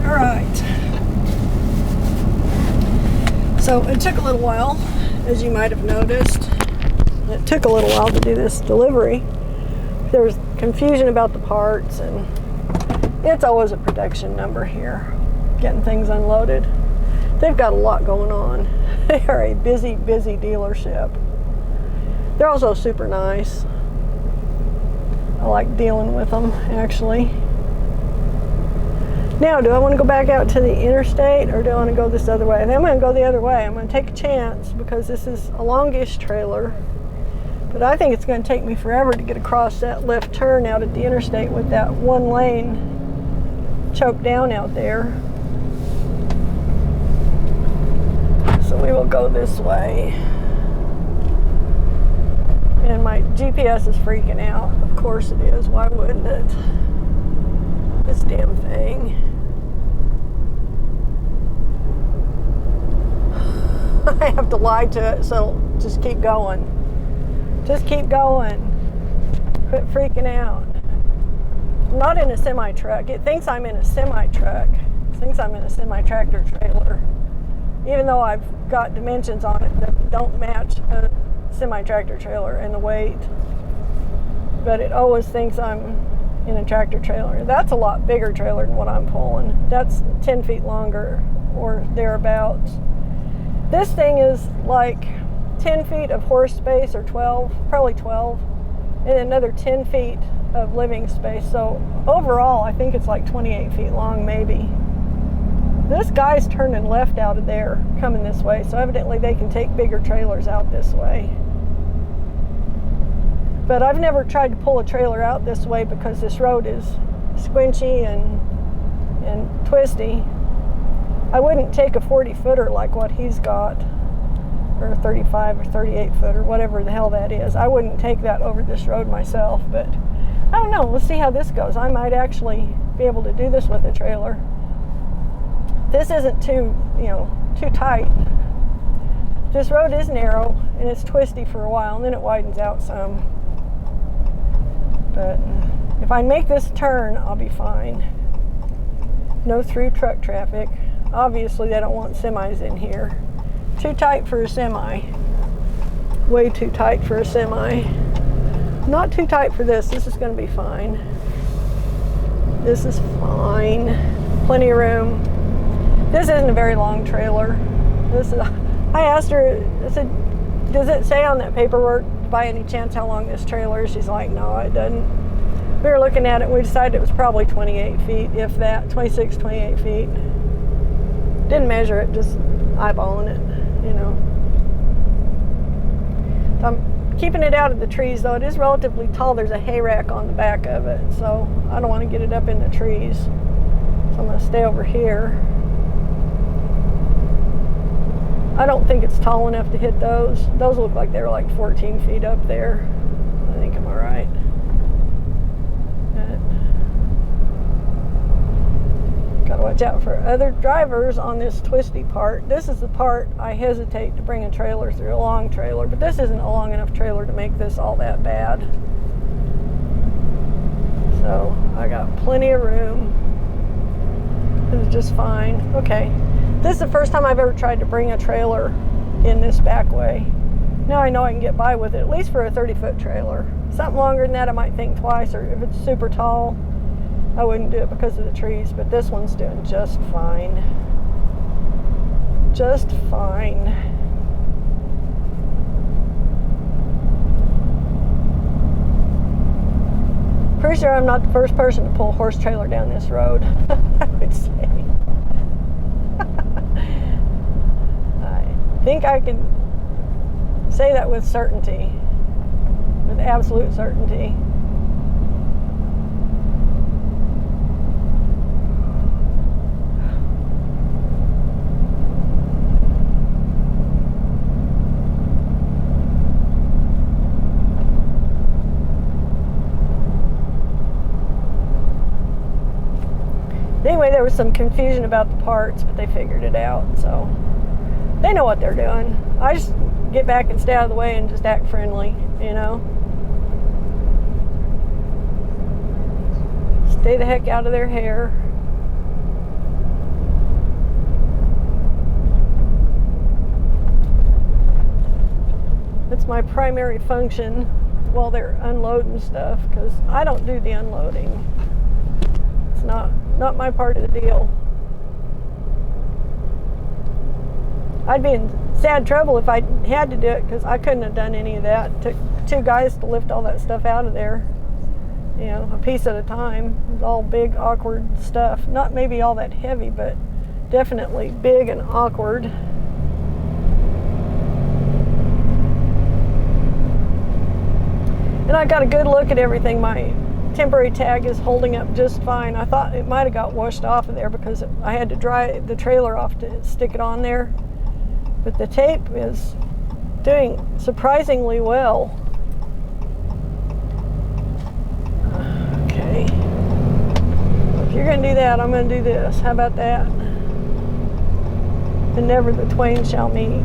All right. So it took a little while, as you might have noticed. It took a little while to do this delivery. There was confusion about the parts, and it's always a production number here, getting things unloaded. They've got a lot going on. They are a busy, busy dealership. They're also super nice. I like dealing with them, actually. Now, do I want to go back out to the interstate, or do I want to go this other way? I think I'm going to go the other way. I'm going to take a chance because this is a longish trailer. But I think it's going to take me forever to get across that left turn out at the interstate with that one lane choked down out there. So we will go this way. And my GPS is freaking out. Of course it is. Why wouldn't it? This damn thing. I have to lie to it, so just keep going. Just keep going. Quit freaking out. I'm not in a semi-truck. It thinks I'm in a semi-truck. It thinks I'm in a semi-tractor trailer. Even though I've got dimensions on it that don't match a semi-tractor trailer and the weight. But it always thinks I'm in a tractor trailer. That's a lot bigger trailer than what I'm pulling. That's 10 feet longer or thereabouts. This thing is like 10 feet of horse space, or 12, probably 12, and another 10 feet of living space. So overall, I think it's like 28 feet long, maybe. This guy's turning left out of there, coming this way, so evidently they can take bigger trailers out this way. But I've never tried to pull a trailer out this way because this road is squinchy and twisty. I wouldn't take a 40-footer like what he's got, or a 35 or 38 footer, whatever the hell that is. I wouldn't take that over this road myself, but I don't know. Let's see how this goes. I might actually be able to do this with a trailer. This isn't too tight. This road is narrow and it's twisty for a while, and then it widens out some. But if I make this turn, I'll be fine. No through truck traffic. Obviously, they don't want semis in here. Too tight for a semi. Way too tight for a semi. Not too tight for this. This is going to be fine. This is fine. Plenty of room. This isn't a very long trailer. I asked her, I said, does it say on that paperwork by any chance how long this trailer is? She's like, no, it doesn't. We were looking at it and we decided it was probably 28 feet, if that, 26, 28 feet. Didn't measure it, just eyeballing it, I'm keeping it out of the trees, though. It is relatively tall. There's a hay rack on the back of it, so I don't want to get it up in the trees. So I'm going to stay over here. I don't think it's tall enough to hit those. Those look like they were like 14 feet up there. I think I'm all right. Gotta watch out for other drivers on this twisty part. This is the part I hesitate to bring a trailer through, a long trailer, but this isn't a long enough trailer to make this all that bad. So I got plenty of room. This is just fine. Okay, this is the first time I've ever tried to bring a trailer in this back way. Now I know I can get by with it, at least for a 30-foot trailer. Something longer than that I might think twice, or if it's super tall, I wouldn't do it because of the trees, but this one's doing just fine. Just fine. Pretty sure I'm not the first person to pull a horse trailer down this road, I would say. I think I can say that with certainty, with absolute certainty. Anyway, there was some confusion about the parts, but they figured it out, so they know what they're doing. I just get back and stay out of the way and just act friendly, you know? Stay the heck out of their hair. That's my primary function while they're unloading stuff, because I don't do the unloading. It's not my part of the deal. I'd be in sad trouble if I had to do it, because I couldn't have done any of that. It took 2 guys to lift all that stuff out of there, you know, a piece at a time. It was all big, awkward stuff. Not maybe all that heavy, but definitely big and awkward. And I got a good look at everything. My temporary tag is holding up just fine. I thought it might have got washed off of there because I had to dry the trailer off to stick it on there. But the tape is doing surprisingly well. Okay. Well, if you're going to do that, I'm going to do this. How about that? And never the twain shall meet.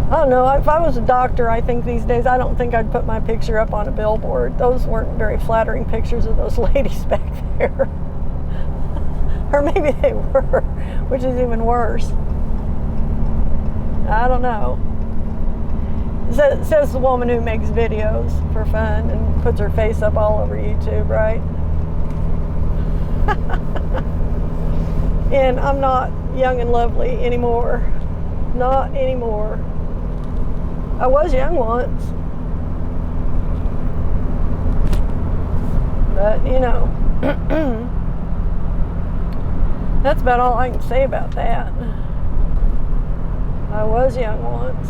I don't know, if I was a doctor, I think these days, I don't think I'd put my picture up on a billboard. Those weren't very flattering pictures of those ladies back there. Or maybe they were, which is even worse. I don't know. It says the woman who makes videos for fun and puts her face up all over YouTube, right? And I'm not young and lovely anymore. Not anymore. I was young once. But, you know, that's about all I can say about that. I was young once.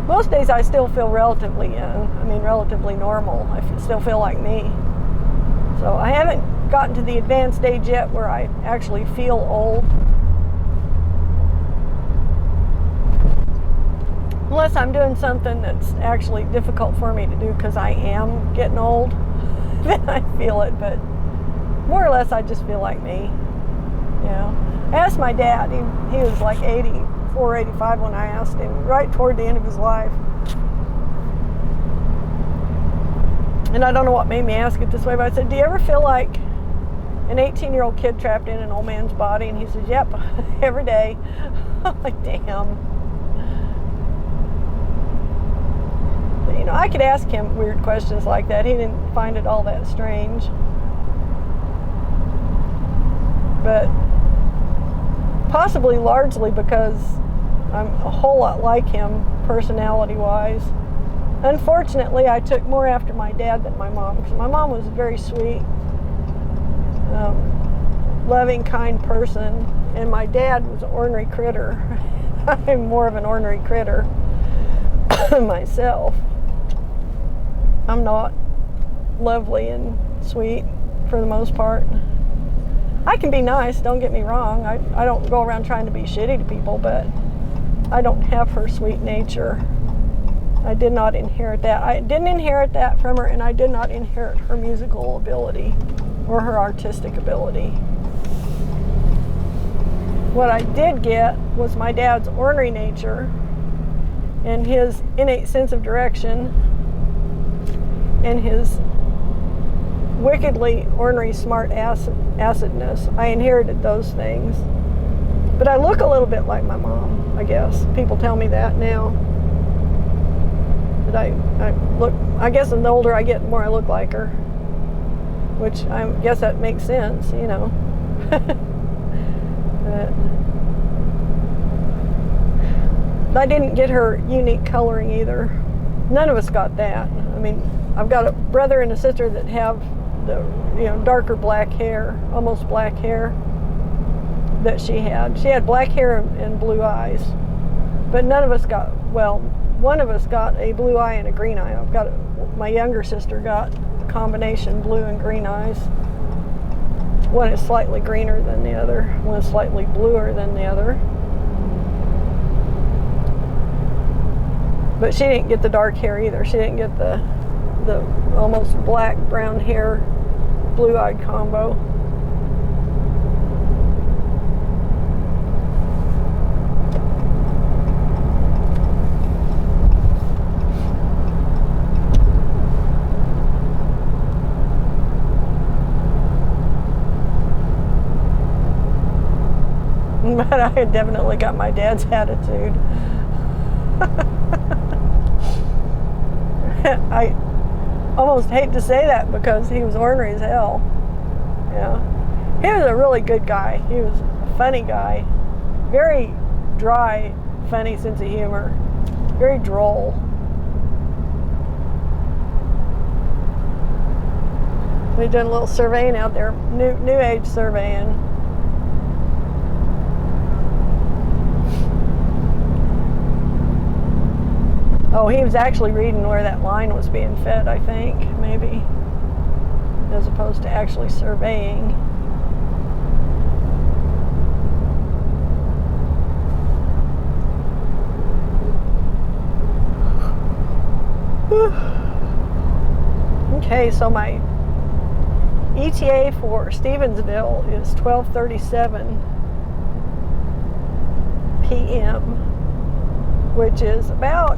Most days I still feel relatively young. I mean, relatively normal. I still feel like me. So I haven't gotten to the advanced age yet where I actually feel old. Unless I'm doing something that's actually difficult for me to do because I am getting old, then I feel it. But more or less, I just feel like me. You know, I asked my dad. He was like 84, 85 when I asked him, right toward the end of his life. And I don't know what made me ask it this way, but I said, "Do you ever feel like an 18-year-old kid trapped in an old man's body?" And he says, "Yep, every day." I'm like, damn. You know, I could ask him weird questions like that. He didn't find it all that strange. But possibly largely because I'm a whole lot like him personality-wise. Unfortunately, I took more after my dad than my mom, because my mom was a very sweet, loving, kind person, and my dad was an ornery critter. I'm more of an ornery critter myself. I'm not lovely and sweet for the most part. I can be nice, don't get me wrong. I don't go around trying to be shitty to people, but I don't have her sweet nature. I did not inherit that. I didn't inherit that from her, and I did not inherit her musical ability or her artistic ability. What I did get was my dad's ornery nature and his innate sense of direction and his wickedly ornery smart acidness. I inherited those things. But I look a little bit like my mom, I guess. People tell me that now. That I guess the older I get, the more I look like her. Which I guess that makes sense, you know. But I didn't get her unique coloring either. None of us got that. I mean, I've got a brother and a sister that have the, you know, darker black hair, almost black hair that she had. She had black hair and blue eyes. But none of us got, well, one of us got a blue eye and a green eye. My younger sister got a combination blue and green eyes. One is slightly greener than the other. One is slightly bluer than the other. But she didn't get the dark hair either. She didn't get the almost black brown hair, blue-eyed combo. But I had definitely got my dad's attitude. I almost hate to say that because he was ornery as hell. Yeah. He was a really good guy. He was a funny guy. Very dry, funny sense of humor. Very droll. We've done a little surveying out there, new age surveying. Oh, he was actually reading where that line was being fed, I think, maybe, as opposed to actually surveying. Okay, so my ETA for Stephensville is 12:37 p.m., which is about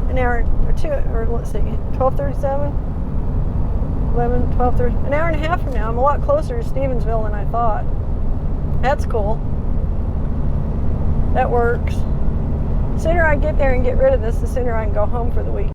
an hour or two, or let's see, 12:37, 11, 12:30, an hour and a half from now. I'm a lot closer to Stephensville than I thought. That's cool. That works. The sooner I get there and get rid of this, the sooner I can go home for the weekend.